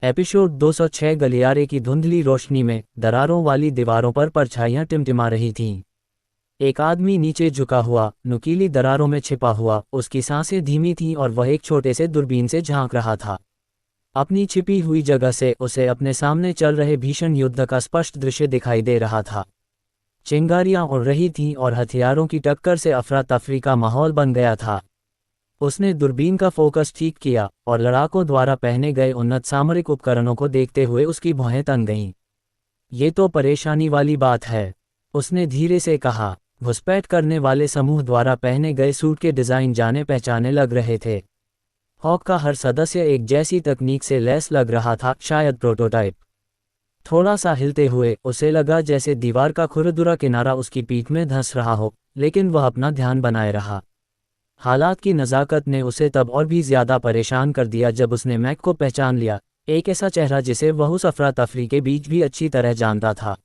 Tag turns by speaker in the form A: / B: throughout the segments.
A: Episode 206 गलियारे की धुंधली रोशनी में दरारों वाली दीवारों पर परछाइयां टिमटिमा रही थीं। एक आदमी नीचे झुका हुआ, नुकीली दरारों में छिपा हुआ, उसकी सांसें धीमी थीं और वह एक छोटे से दूरबीन से झांक रहा था। अपनी छिपी हुई जगह से उसे अपने सामने चल रहे भीषण युद्ध का स्पष्ट दृश्य दिखाई दे रहा था। चिंगारियां उड़ रही थीं और हथियारों की टक्कर से अफरा तफरी का माहौल बन गया था। उसने दूरबीन का फोकस ठीक किया और लड़ाकों द्वारा पहने गए उन्नत सामरिक उपकरणों को देखते हुए उसकी भौहें तन गईं। ये तो परेशानी वाली बात है, उसने धीरे से कहा। घुसपैठ करने वाले समूह द्वारा पहने गए सूट के डिज़ाइन जाने पहचाने लग रहे थे। हॉक का हर सदस्य एक जैसी तकनीक से लैस लग रहा था, शायद प्रोटोटाइप। थोड़ा सा हिलते हुए उसे लगा जैसे दीवार का खुरदुरा किनारा उसकी पीठ में धंस रहा हो, लेकिन वह अपना ध्यान बनाए रहा। हालात की नज़ाकत ने उसे तब और भी ज़्यादा परेशान कर दिया जब उसने मैक को पहचान लिया, एक ऐसा चेहरा जिसे वह उस अफरा तफरी के बीच भी अच्छी तरह जानता था।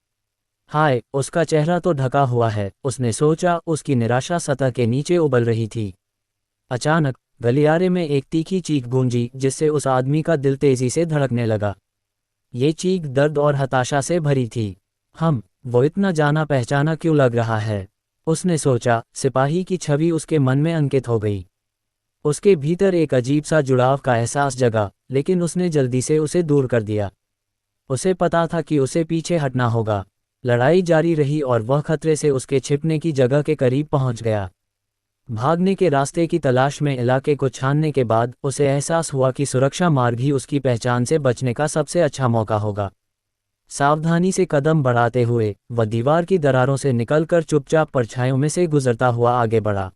A: हाय, उसका चेहरा तो ढका हुआ है, उसने सोचा। उसकी निराशा सतह के नीचे उबल रही थी। अचानक गलियारे में एक तीखी चीख गूंजी जिससे उस आदमी का दिल तेजी से धड़कने लगा। ये चीख दर्द और हताशा से भरी थी। वो इतना जाना पहचाना क्यों लग रहा है, उसने सोचा। सिपाही की छवि उसके मन में अंकित हो गई। उसके भीतर एक अजीब सा जुड़ाव का एहसास जगा, लेकिन उसने जल्दी से उसे दूर कर दिया। उसे पता था कि उसे पीछे हटना होगा। लड़ाई जारी रही और वह खतरे से उसके छिपने की जगह के करीब पहुंच गया। भागने के रास्ते की तलाश में इलाके को छानने के बाद उसे एहसास हुआ कि सुरक्षा मार्ग ही उसकी पहचान से बचने का सबसे अच्छा मौका होगा। सावधानी से कदम बढ़ाते हुए वह दीवार की दरारों से निकलकर चुपचाप परछाइयों में से गुजरता हुआ आगे बढ़ा।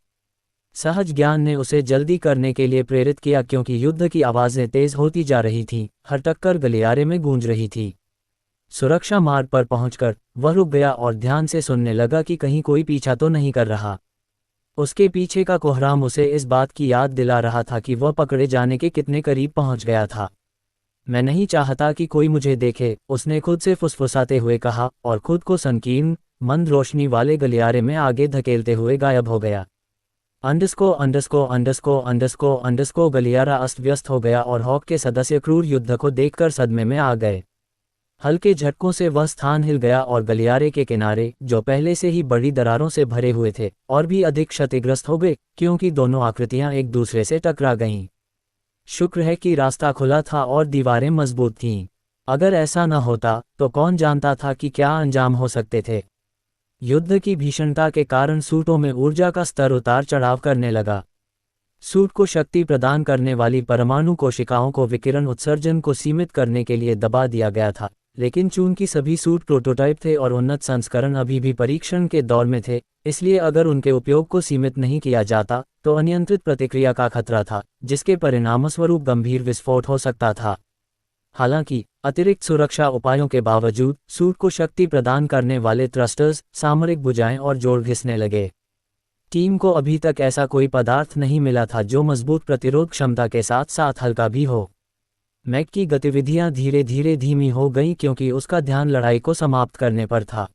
A: सहज ज्ञान ने उसे जल्दी करने के लिए प्रेरित किया, क्योंकि युद्ध की आवाज़ें तेज होती जा रही थीं, हर टक्कर गलियारे में गूंज रही थी। सुरक्षा मार्ग पर पहुंचकर वह रुक गया और ध्यान से सुनने लगा कि कहीं कोई पीछा तो नहीं कर रहा। उसके पीछे का कोहराम उसे इस बात की याद दिला रहा था कि वह पकड़े जाने के कितने करीब पहुंच गया था। मैं नहीं चाहता कि कोई मुझे देखे, उसने खुद से फुसफुसाते हुए कहा और खुद को संकीर्ण मंद रोशनी वाले गलियारे में आगे धकेलते हुए गायब हो गया। अंडस्को गलियारा अस्त व्यस्त हो गया और हॉक के सदस्य क्रूर युद्ध को देखकर सदमे में आ गए। हल्के झटकों से वह स्थान हिल गया और गलियारे के किनारे, जो पहले से ही बड़ी दरारों से भरे हुए थे, और भी अधिक क्षतिग्रस्त हो गए, क्योंकि दोनों आकृतियां एक दूसरे से टकरा गईं। शुक्र है कि रास्ता खुला था और दीवारें मजबूत थीं। अगर ऐसा न होता तो कौन जानता था कि क्या अंजाम हो सकते थे। युद्ध की भीषणता के कारण सूटों में ऊर्जा का स्तर उतार चढ़ाव करने लगा। सूट को शक्ति प्रदान करने वाली परमाणु कोशिकाओं को विकिरण उत्सर्जन को सीमित करने के लिए दबा दिया गया था, लेकिन चूंकि सभी सूट प्रोटोटाइप थे और उन्नत संस्करण अभी भी परीक्षण के दौर में थे, इसलिए अगर उनके उपयोग को सीमित नहीं किया जाता तो अनियंत्रित प्रतिक्रिया का खतरा था, जिसके परिणामस्वरूप गंभीर विस्फोट हो सकता था। हालांकि अतिरिक्त सुरक्षा उपायों के बावजूद सूट को शक्ति प्रदान करने वाले थ्रस्टर्स, सामरिक भुजाएं और जोड़ घिसने लगे। टीम को अभी तक ऐसा कोई पदार्थ नहीं मिला था जो मजबूत प्रतिरोध क्षमता के साथ साथ हल्का भी हो। मैक की गतिविधियां धीरे धीरे धीमी हो गईं, क्योंकि उसका ध्यान लड़ाई को समाप्त करने पर था।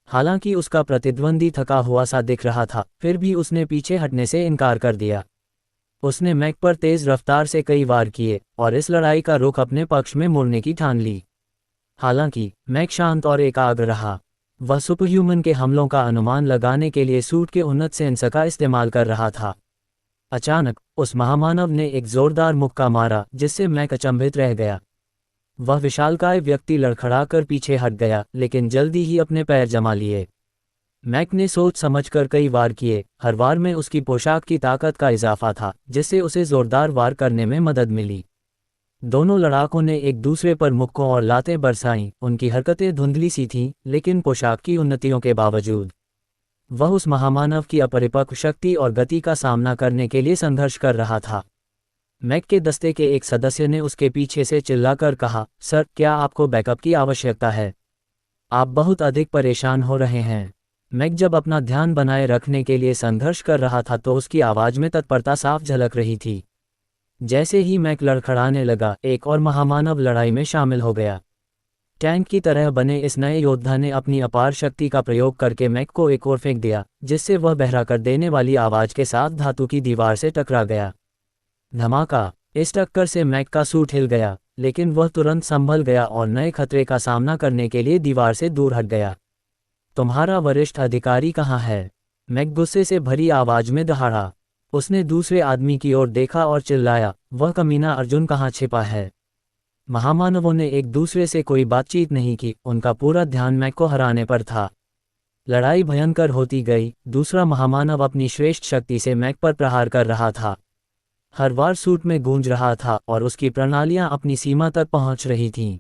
A: हालांकि उसका प्रतिद्वंदी थका हुआ सा दिख रहा था, फिर भी उसने पीछे हटने से इनकार कर दिया। उसने मैक पर तेज रफ्तार से कई वार किए और इस लड़ाई का रुख अपने पक्ष में मोड़ने की ठान ली। हालांकि मैक शांत और एकाग्र रहा। वह सुपरह्यूमन के हमलों का अनुमान लगाने के लिए सूट के उन्नत सेंसर का इस्तेमाल कर रहा था। अचानक उस महामानव ने एक जोरदार मुक्का मारा, जिससे मैक अचंभित रह गया। वह विशालकाय व्यक्ति लड़खड़ाकर पीछे हट गया, लेकिन जल्दी ही अपने पैर जमा लिए। मैक ने सोच समझकर कई वार किए, हर वार में उसकी पोशाक की ताकत का इजाफा था, जिससे उसे जोरदार वार करने में मदद मिली। दोनों लड़ाकों ने एक दूसरे पर मुक्कों और लातें बरसाईं। उनकी हरकतें धुंधली सी थीं, लेकिन पोशाक की उन्नतियों के बावजूद वह उस महामानव की अपरिपक्व शक्ति और गति का सामना करने के लिए संघर्ष कर रहा था। मैक के दस्ते के एक सदस्य ने उसके पीछे से चिल्लाकर कहा, सर, क्या आपको बैकअप की आवश्यकता है? आप बहुत अधिक परेशान हो रहे हैं। मैक जब अपना ध्यान बनाए रखने के लिए संघर्ष कर रहा था तो उसकी आवाज़ में तत्परता साफ झलक रही थी। जैसे ही मैक लड़खड़ाने लगा, एक और महामानव लड़ाई में शामिल हो गया। टैंक की तरह बने इस नए योद्धा ने अपनी अपार शक्ति का प्रयोग करके मैक को एक ओर फेंक दिया, जिससे वह बहरा कर देने वाली आवाज़ के साथ धातु की दीवार से टकरा गया। धमाका! इस टक्कर से मैक का सूट हिल गया। लेकिन वह तुरंत संभल गया और नए खतरे का सामना करने के लिए दीवार से दूर हट गया। तुम्हारा वरिष्ठ अधिकारी कहाँ है? मैक गुस्से से भरी आवाज में दहाड़ा। उसने दूसरे आदमी की ओर देखा और चिल्लाया, वह कमीना अर्जुन कहाँ छिपा है? महामानवों ने एक दूसरे से कोई बातचीत नहीं की, उनका पूरा ध्यान मैक को हराने पर था। लड़ाई भयंकर होती गई। दूसरा महामानव अपनी श्रेष्ठ शक्ति से मैक पर प्रहार कर रहा था। हर वार सूट में गूंज रहा था और उसकी प्रणालियां अपनी सीमा तक पहुंच रही थीं।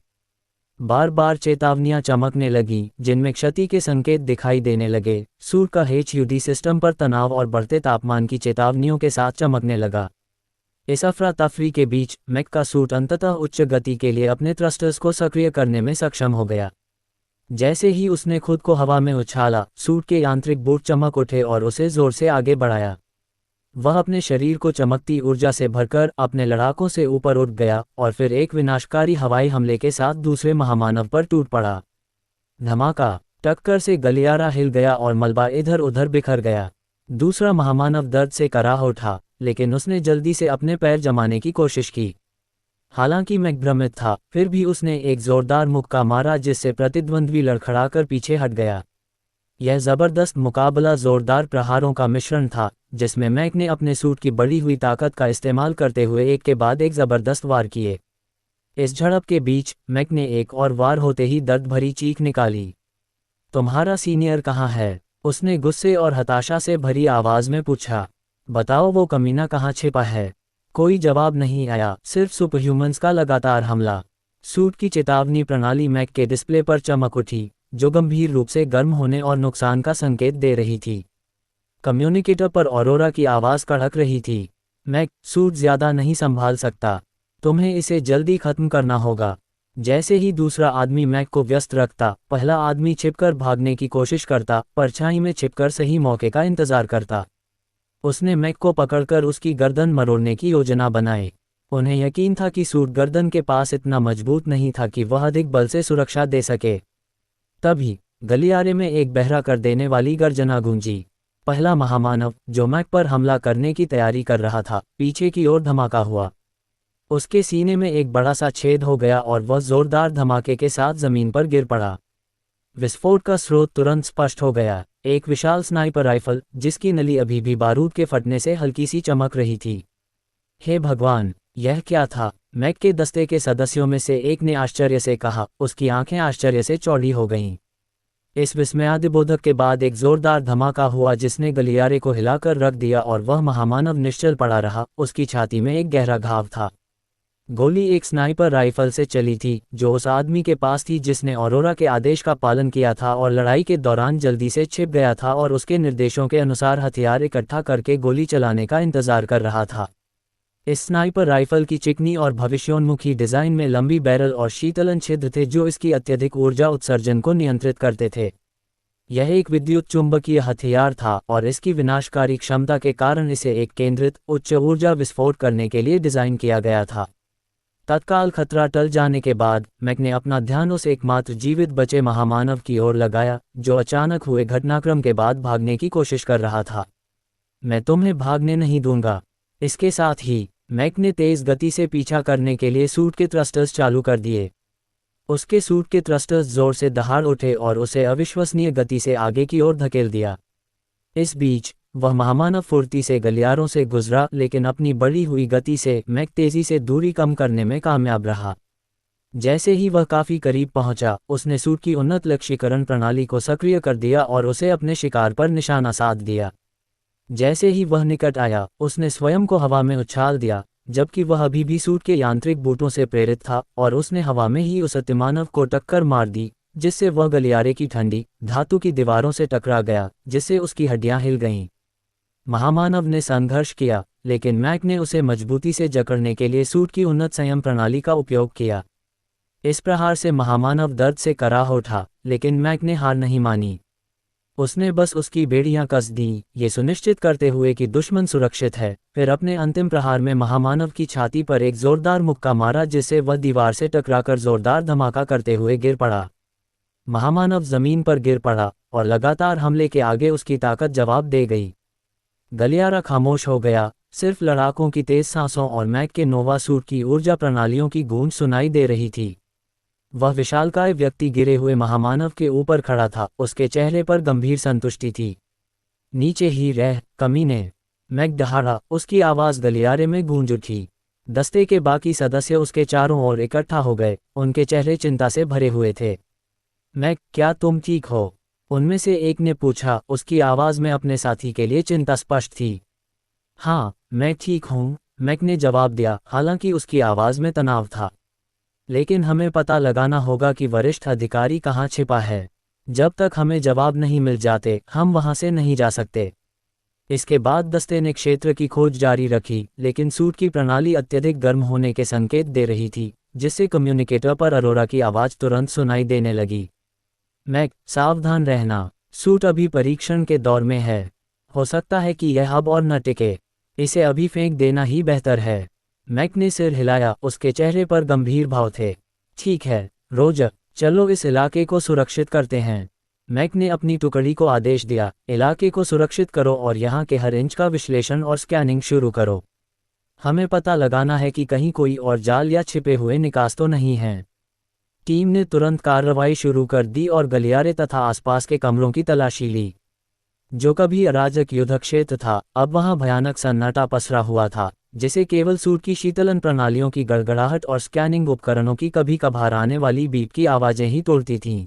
A: बार बार चेतावनियां चमकने लगीं, जिनमें क्षति के संकेत दिखाई देने लगे। सूट का HUD सिस्टम पर तनाव और बढ़ते तापमान की चेतावनियों के साथ चमकने लगा। इस अफरा तफरी के बीच मैक का सूट अंततः उच्च गति के लिए अपने थ्रस्टर्स को सक्रिय करने में सक्षम हो गया। जैसे ही उसने खुद को हवा में उछाला, सूट के यांत्रिक बूट चमक उठे और उसे जोर से आगे बढ़ाया। वह अपने शरीर को चमकती ऊर्जा से भरकर अपने लड़ाकों से ऊपर उठ गया और फिर एक विनाशकारी हवाई हमले के साथ दूसरे महामानव पर टूट पड़ा। धमाका! टक्कर से गलियारा हिल गया और मलबा इधर उधर बिखर गया। दूसरा महामानव दर्द से कराह उठा, लेकिन उसने जल्दी से अपने पैर जमाने की कोशिश की। हालांकि मैक भ्रमित था, फिर भी उसने एक जोरदार मुक्का मारा जिससे प्रतिद्वंद्वी लड़खड़ाकर पीछे हट गया। यह जबरदस्त मुकाबला जोरदार प्रहारों का मिश्रण था, जिसमें मैक ने अपने सूट की बढ़ी हुई ताकत का इस्तेमाल करते हुए एक के बाद एक जबरदस्त वार किए। इस झड़प के बीच मैक ने एक और वार होते ही दर्द भरी चीख निकाली। तुम्हारा सीनियर कहाँ है? उसने गुस्से और हताशा से भरी आवाज में पूछा। बताओ, वो कमीना कहाँ छिपा है? कोई जवाब नहीं आया, सिर्फ सुपरह्यूमन्स का लगातार हमला। सूट की चेतावनी प्रणाली मैक के डिस्प्ले पर चमक उठी, जो गंभीर रूप से गर्म होने और नुकसान का संकेत दे रही थी। कम्युनिकेटर पर ऑरोरा की आवाज़ कड़क रही थी। मैक, सूट ज्यादा नहीं संभाल सकता, तुम्हें इसे जल्दी खत्म करना होगा। जैसे ही दूसरा आदमी मैक को व्यस्त रखता, पहला आदमी छिपकर भागने की कोशिश करता, परछाई में छिपकर सही मौके का इंतजार करता। उसने मैक को पकड़कर उसकी गर्दन मरोड़ने की योजना बनाई। उन्हें यकीन था कि सूट गर्दन के पास इतना मजबूत नहीं था कि वह अधिक बल से सुरक्षा दे सके। तभी गलियारे में एक बहरा कर देने वाली गर्जना गूंजी। पहला महामानव, जो मैक पर हमला करने की तैयारी कर रहा था, पीछे की ओर धमाका हुआ। उसके सीने में एक बड़ा सा छेद हो गया और वह जोरदार धमाके के साथ जमीन पर गिर पड़ा। विस्फोट का स्रोत तुरंत स्पष्ट हो गया। एक विशाल स्नाइपर राइफल, जिसकी नली अभी भी बारूद के फटने से हल्की सी चमक रही थी। हे भगवान, यह क्या था? मैक के दस्ते के सदस्यों में से एक ने आश्चर्य से कहा। उसकी आंखें आश्चर्य से चौड़ी हो गईं। इस विस्मयादिबोधक के बाद एक जोरदार धमाका हुआ जिसने गलियारे को हिलाकर रख दिया और वह महामानव निश्चल पड़ा रहा। उसकी छाती में एक गहरा घाव था। गोली एक स्नाइपर राइफल से चली थी, जो उस आदमी के पास थी जिसने ऑरोरा के आदेश का पालन किया था और लड़ाई के दौरान जल्दी से छिप गया था और उसके निर्देशों के अनुसार हथियार इकट्ठा करके गोली चलाने का इंतजार कर रहा था। इस स्नाइपर राइफल की चिकनी और भविष्योन्मुखी डिजाइन में लंबी बैरल और शीतलन छिद्र थे जो इसकी अत्यधिक ऊर्जा उत्सर्जन को नियंत्रित करते थे। यह एक विद्युत चुंबकीय हथियार था और इसकी विनाशकारी क्षमता के कारण इसे एक केंद्रित, उच्च ऊर्जा विस्फोट करने के लिए डिजाइन किया गया था। तत्काल खतरा टल जाने के बाद मैक ने अपना ध्यान उस एकमात्र जीवित बचे महामानव की ओर लगाया, जो अचानक हुए घटनाक्रम के बाद भागने की कोशिश कर रहा था। मैं तुम्हें भागने नहीं दूंगा। इसके साथ ही मैक ने तेज गति से पीछा करने के लिए सूट के थ्रस्टर्स चालू कर दिए। उसके सूट के थ्रस्टर्स जोर से दहाड़ उठे और उसे अविश्वसनीय गति से आगे की ओर धकेल दिया। इस बीच वह महामानव फुर्ती से गलियारों से गुजरा, लेकिन अपनी बढ़ी हुई गति से मैक तेजी से दूरी कम करने में कामयाब रहा। जैसे ही वह काफी करीब पहुंचा, उसने सूट की उन्नत लक्ष्यीकरण प्रणाली को सक्रिय कर दिया और उसे अपने शिकार पर निशाना साध दिया। जैसे ही वह निकट आया, उसने स्वयं को हवा में उछाल दिया, जबकि वह अभी भी सूट के यांत्रिक बूटों से प्रेरित था, और उसने हवा में ही उस अतिमानव को टक्कर मार दी, जिससे वह गलियारे की ठंडी धातु की दीवारों से टकरा गया, जिससे उसकी हड्डियां हिल गईं। महामानव ने संघर्ष किया, लेकिन मैक ने उसे मजबूती से जकड़ने के लिए सूट की उन्नत संयम प्रणाली का उपयोग किया। इस प्रहार से महामानव दर्द से कराह उठा, लेकिन मैक ने हार नहीं मानी। उसने बस उसकी बेड़ियां कस दी, ये सुनिश्चित करते हुए कि दुश्मन सुरक्षित है। फिर अपने अंतिम प्रहार में महामानव की छाती पर एक जोरदार मुक्का मारा, जिससे वह दीवार से टकराकर जोरदार धमाका करते हुए गिर पड़ा। महामानव जमीन पर गिर पड़ा और लगातार हमले के आगे उसकी ताकत जवाब दे गई। गलियारा खामोश हो गया। सिर्फ लड़ाकों की तेज सांसों और मैक के नोवा सूट की ऊर्जा प्रणालियों की गूंज सुनाई दे रही थी। वह विशालकाय व्यक्ति गिरे हुए महामानव के ऊपर खड़ा था, उसके चेहरे पर गंभीर संतुष्टि थी। नीचे ही रह, कमीने, मैक दहाड़ा, उसकी आवाज़ गलियारे में गूंज उठी। दस्ते के बाकी सदस्य उसके चारों ओर इकट्ठा हो गए, उनके चेहरे चिंता से भरे हुए थे। मैक, क्या तुम ठीक हो? उनमें से एक ने पूछा, उसकी आवाज़ में अपने साथी के लिए चिंता स्पष्ट थी। हाँ, मैं ठीक हूँ, मैक ने जवाब दिया, हालांकि उसकी आवाज़ में तनाव था। लेकिन हमें पता लगाना होगा कि वरिष्ठ अधिकारी कहाँ छिपा है। जब तक हमें जवाब नहीं मिल जाते, हम वहाँ से नहीं जा सकते। इसके बाद दस्ते ने क्षेत्र की खोज जारी रखी, लेकिन सूट की प्रणाली अत्यधिक गर्म होने के संकेत दे रही थी, जिससे कम्युनिकेटर पर अरोरा की आवाज़ तुरंत सुनाई देने लगी। मैक, सावधान रहना, सूट अभी परीक्षण के दौर में है। हो सकता है कि यह अब और न टिके। इसे अभी फेंक देना ही बेहतर है। मैक ने सिर हिलाया, उसके चेहरे पर गंभीर भाव थे। ठीक है, रोजर, चलो इस इलाके को सुरक्षित करते हैं। मैक ने अपनी टुकड़ी को आदेश दिया, इलाके को सुरक्षित करो और यहाँ के हर इंच का विश्लेषण और स्कैनिंग शुरू करो। हमें पता लगाना है कि कहीं कोई और जाल या छिपे हुए निकास तो नहीं हैं। टीम ने तुरंत कार्रवाई शुरू कर दी और गलियारे तथा आसपास के कमरों की तलाशी ली। जो कभी अराजक युद्ध क्षेत्र था, अब वहां भयानक सन्नाटा पसरा हुआ था, जिसे केवल सूट की शीतलन प्रणालियों की गड़गड़ाहट और स्कैनिंग उपकरणों की कभी कभार आने वाली बीप की आवाज़ें ही तोड़ती थीं।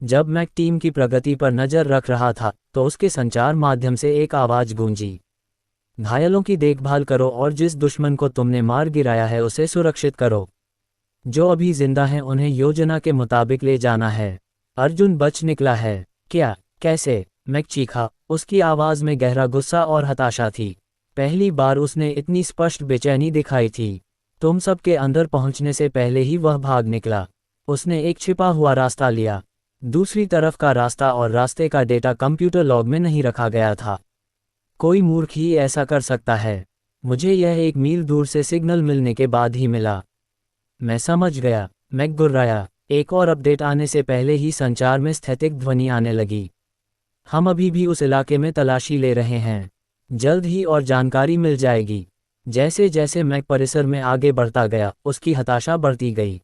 A: जब मैक टीम की प्रगति पर नज़र रख रहा था, तो उसके संचार माध्यम से एक आवाज़ गूंजी। घायलों की देखभाल करो और जिस दुश्मन को तुमने मार गिराया है उसे सुरक्षित करो। जो अभी जिंदा हैं उन्हें योजना के मुताबिक ले जाना है। अर्जुन बच निकला है। क्या? कैसे? मैक चीखा, उसकी आवाज़ में गहरा गुस्सा और हताशा थी। पहली बार उसने इतनी स्पष्ट बेचैनी दिखाई थी। तुम सबके अंदर पहुंचने से पहले ही वह भाग निकला। उसने एक छिपा हुआ रास्ता लिया। दूसरी तरफ का रास्ता और रास्ते का डेटा कंप्यूटर लॉग में नहीं रखा गया था। कोई मूर्ख ही ऐसा कर सकता है। मुझे यह 1 मील दूर से सिग्नल मिलने के बाद ही मिला। मैं समझ गया, मैक गुर्राया। एक और अपडेट आने से पहले ही संचार में स्थैतिक ध्वनि आने लगी। हम अभी भी उस इलाके में तलाशी ले रहे हैं। जल्द ही और जानकारी मिल जाएगी। जैसे जैसे मैक परिसर में आगे बढ़ता गया, उसकी हताशा बढ़ती गई।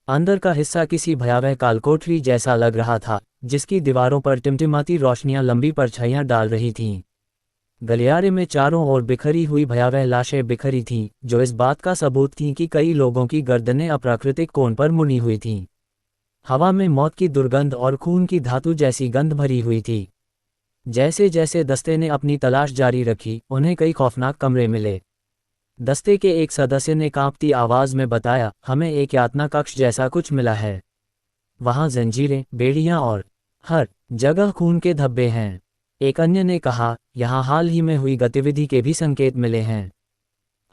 A: अंदर का हिस्सा किसी भयावह कालकोठरी जैसा लग रहा था, जिसकी दीवारों पर टिमटिमाती रोशनियां लंबी परछाइयां डाल रही थीं। गलियारे में चारों ओर बिखरी हुई भयावह लाशें बिखरी थीं, जो इस बात का सबूत थीं कि कई लोगों की गर्दनें अप्राकृतिक कोण पर मुड़ी हुई थीं। हवा में मौत की दुर्गंध और खून की धातु जैसी गंध भरी हुई थी। जैसे जैसे दस्ते ने अपनी तलाश जारी रखी, उन्हें कई खौफनाक कमरे मिले। दस्ते के एक सदस्य ने कांपती आवाज में बताया, हमें एक यातना कक्ष जैसा कुछ मिला है। वहां जंजीरें, बेड़ियां और हर जगह खून के धब्बे हैं। एक अन्य ने कहा, यहाँ हाल ही में हुई गतिविधि के भी संकेत मिले हैं।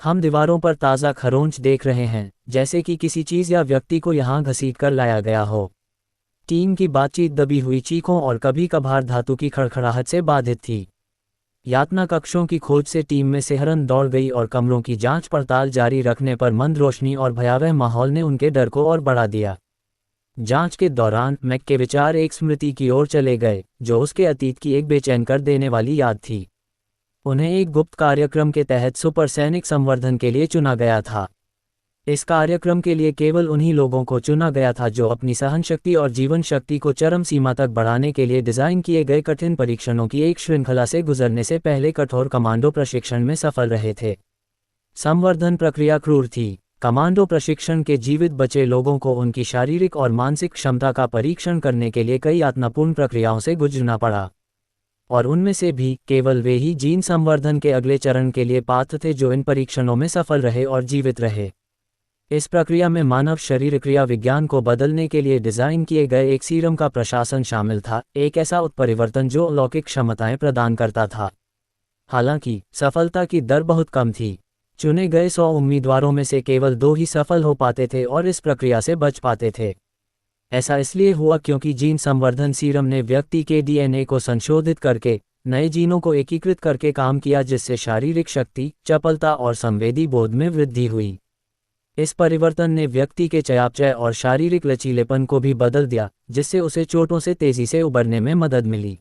A: हम दीवारों पर ताज़ा खरोंच देख रहे हैं, जैसे कि किसी चीज़ या व्यक्ति को यहाँ घसीट कर लाया गया हो। टीम की बातचीत दबी हुई चीखों और कभी कभार धातु की खड़खड़ाहट से बाधित थी। यातना कक्षों की खोज से टीम में सिहरन दौड़ गई और कमरों की जांच पड़ताल जारी रखने पर मंद रोशनी और भयावह माहौल ने उनके डर को और बढ़ा दिया। जांच के दौरान मैक के विचार एक स्मृति की ओर चले गए, जो उसके अतीत की एक बेचैन कर देने वाली याद थी। उन्हें एक गुप्त कार्यक्रम के तहत सुपर सैनिक संवर्धन के लिए चुना गया था। इस कार्यक्रम के लिए केवल उन्हीं लोगों को चुना गया था जो अपनी सहनशक्ति और जीवन शक्ति को चरम सीमा तक बढ़ाने के लिए डिज़ाइन किए गए कठिन परीक्षणों की एक श्रृंखला से गुजरने से पहले कठोर कमांडो प्रशिक्षण में सफल रहे थे। संवर्धन प्रक्रिया क्रूर थी। कमांडो प्रशिक्षण के जीवित बचे लोगों को उनकी शारीरिक और मानसिक क्षमता का परीक्षण करने के लिए कई यातनापूर्ण प्रक्रियाओं से गुजरना पड़ा, और उनमें से भी केवल वे ही जीन संवर्धन के अगले चरण के लिए पात्र थे जो इन परीक्षणों में सफल रहे और जीवित रहे। इस प्रक्रिया में मानव शरीर क्रिया विज्ञान को बदलने के लिए डिज़ाइन किए गए एक सीरम का प्रशासन शामिल था, एक ऐसा उत्परिवर्तन जो अलौकिक क्षमताएं प्रदान करता था। हालांकि सफलता की दर बहुत कम थी। चुने गए 100 उम्मीदवारों में से केवल 2 ही सफल हो पाते थे और इस प्रक्रिया से बच पाते थे। ऐसा इसलिए हुआ क्योंकि जीन संवर्धन सीरम ने व्यक्ति के डीएनए को संशोधित करके नए जीनों को एकीकृत करके काम किया, जिससे शारीरिक शक्ति, चपलता और संवेदी बोध में वृद्धि हुई। इस परिवर्तन ने व्यक्ति के चयापचय और शारीरिक लचीलेपन को भी बदल दिया, जिससे उसे चोटों से तेजी से उबरने में मदद मिली।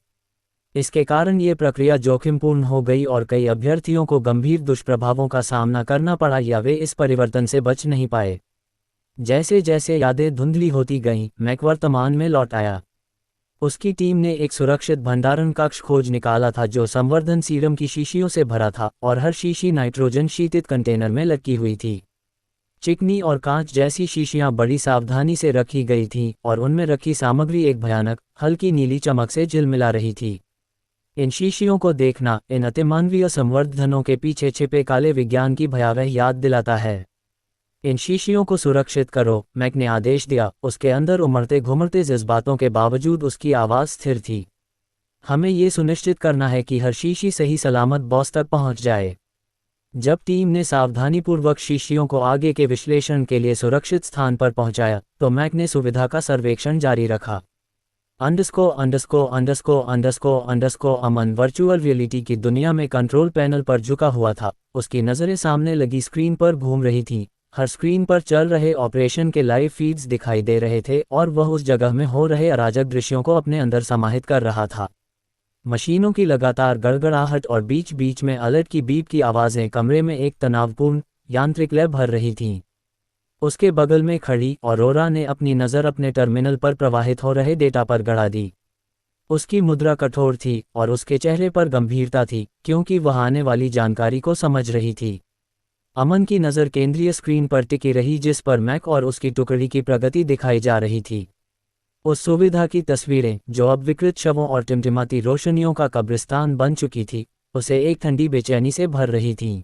A: इसके कारण ये प्रक्रिया जोखिमपूर्ण हो गई और कई अभ्यर्थियों को गंभीर दुष्प्रभावों का सामना करना पड़ा या वे इस परिवर्तन से बच नहीं पाए। जैसे जैसे यादें धुंधली होती गईं, मैक वर्तमान में लौट आया। उसकी टीम ने एक सुरक्षित भंडारण कक्ष खोज निकाला था जो संवर्धन सीरम की शीशियों से भरा था और हर शीशी नाइट्रोजन शीतित कंटेनर में लटकी हुई थी। चिकनी और कांच जैसी शीशियां बड़ी सावधानी से रखी गई थीं और उनमें रखी सामग्री एक भयानक, हल्की नीली चमक से झिलमिला रही थी। इन शीशियों को देखना इन अतिमानवीय संवर्धनों के पीछे छिपे काले विज्ञान की भयावह याद दिलाता है। इन शीशियों को सुरक्षित करो, मैक ने आदेश दिया। उसके अंदर उमड़ते घुमड़ते जज्बातों के बावजूद उसकी आवाज़ स्थिर थी। हमें ये सुनिश्चित करना है कि हर शीशी सही सलामत बॉस तक पहुंच जाए। जब टीम ने सावधानीपूर्वक शीशियों को आगे के विश्लेषण के लिए सुरक्षित स्थान पर पहुंचाया तो मैक ने सुविधा का सर्वेक्षण जारी रखा। अमन वर्चुअल रियलिटी की दुनिया में कंट्रोल पैनल पर झुका हुआ था। उसकी नज़रें सामने लगी स्क्रीन पर घूम रही थीं। हर स्क्रीन पर चल रहे ऑपरेशन के लाइव फीड्स दिखाई दे रहे थे और वह उस जगह में हो रहे अराजक दृश्यों को अपने अंदर समाहित कर रहा था। मशीनों की लगातार गड़गड़ाहट और बीच बीच में अलर्ट की बीप की आवाज़ें कमरे में एक तनावपूर्ण यांत्रिक लय भर रही थीं। उसके बगल में खड़ी ऑरोरा ने अपनी नज़र अपने टर्मिनल पर प्रवाहित हो रहे डेटा पर गड़ा दी। उसकी मुद्रा कठोर थी और उसके चेहरे पर गंभीरता थी क्योंकि वह आने वाली जानकारी को समझ रही थी। अमन की नज़र केंद्रीय स्क्रीन पर टिकी रही जिस पर मैक और उसकी टुकड़ी की प्रगति दिखाई जा रही थी। उस सुविधा की तस्वीरें जो अब विकृत शवों और टिमटिमाती रोशनियों का कब्रिस्तान बन चुकी थी, उसे एक ठंडी बेचैनी से भर रही थीं।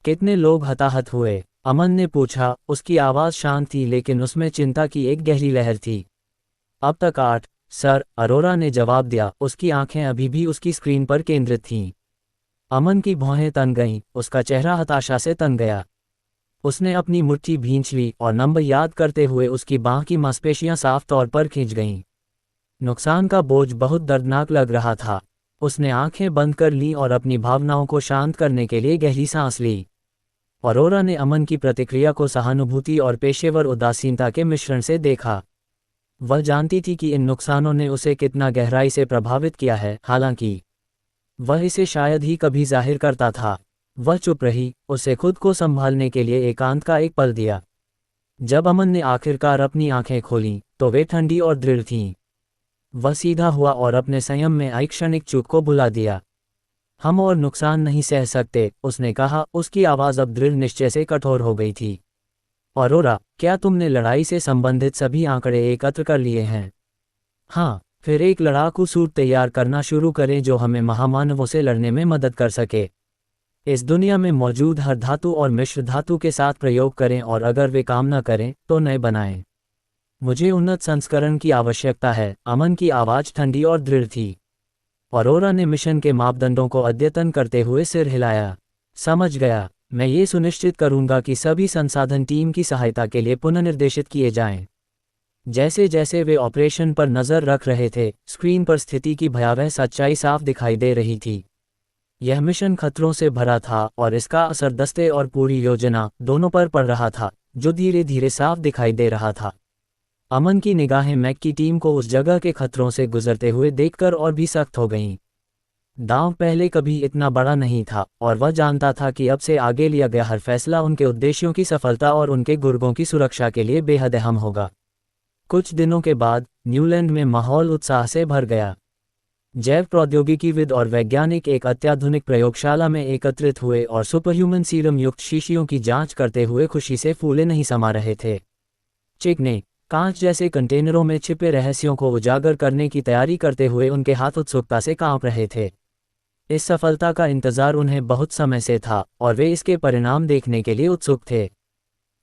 A: कितने लोग हताहत हुए? अमन ने पूछा। उसकी आवाज़ शांत थी लेकिन उसमें चिंता की एक गहरी लहर थी। अब तक 8, सर, अरोरा ने जवाब दिया। उसकी आंखें अभी भी उसकी स्क्रीन पर केंद्रित थीं। अमन की भौहें तन गईं, उसका चेहरा हताशा से तन गया। उसने अपनी मुट्ठी भींच ली और नंबर याद करते हुए उसकी बांह की मांसपेशियां साफ तौर पर खींच गईं। नुकसान का बोझ बहुत दर्दनाक लग रहा था। उसने आंखें बंद कर लीं और अपनी भावनाओं को शांत करने के लिए गहरी सांस ली। अरोरा ने अमन की प्रतिक्रिया को सहानुभूति और पेशेवर उदासीनता के मिश्रण से देखा। वह जानती थी कि इन नुकसानों ने उसे कितना गहराई से प्रभावित किया है, हालांकि वह इसे शायद ही कभी जाहिर करता था। वह चुप रही, उसे खुद को संभालने के लिए एकांत का एक पल दिया। जब अमन ने आखिरकार अपनी आंखें खोलीं, तो वे ठंडी और दृढ़ थीं। वह सीधा हुआ और अपने संयम में आई क्षणिक चूक को भुला दिया। हम और नुकसान नहीं सह सकते, उसने कहा। उसकी आवाज़ अब दृढ़ निश्चय से कठोर हो गई थी। अरोरा, क्या तुमने लड़ाई से संबंधित सभी आंकड़े एकत्र कर लिए हैं? हाँ, फिर एक लड़ाकू सूट तैयार करना शुरू करें जो हमें महामानवों से लड़ने में मदद कर सके। इस दुनिया में मौजूद हर धातु और मिश्र धातु के साथ प्रयोग करें और अगर वे काम न करें तो नए बनाएं। मुझे उन्नत संस्करण की आवश्यकता है। अमन की आवाज़ ठंडी और दृढ़ थी। अरोरा ने मिशन के मापदंडों को अद्यतन करते हुए सिर हिलाया। समझ गया। मैं ये सुनिश्चित करूंगा कि सभी संसाधन टीम की सहायता के लिए पुनर्निर्देशित किए जाएं। जैसे जैसे वे ऑपरेशन पर नज़र रख रहे थे, स्क्रीन पर स्थिति की भयावह सच्चाई साफ दिखाई दे रही थी। यह मिशन खतरों से भरा था और इसका असर दस्ते और पूरी योजना दोनों पर पड़ रहा था, जो धीरे धीरे साफ दिखाई दे रहा था। अमन की निगाहें मैक की टीम को उस जगह के खतरों से गुजरते हुए देखकर और भी सख्त हो गईं। दांव पहले कभी इतना बड़ा नहीं था और वह जानता था कि अब से आगे लिया गया हर फैसला उनके उद्देश्यों की सफलता और उनके गुर्गों की सुरक्षा के लिए बेहद अहम होगा। कुछ दिनों के बाद न्यूलैंड में माहौल उत्साह से भर गया। जैव प्रौद्योगिकीविद और वैज्ञानिक एक अत्याधुनिक प्रयोगशाला में एकत्रित हुए और सुपरह्यूमन सीरम युक्त शीशियों की जांच करते हुए खुशी से फूले नहीं समा रहे थे। चिकने कांच जैसे कंटेनरों में छिपे रहस्यों को उजागर करने की तैयारी करते हुए उनके हाथ उत्सुकता से कांप रहे थे। इस सफलता का इंतजार उन्हें बहुत समय से था और वे इसके परिणाम देखने के लिए उत्सुक थे।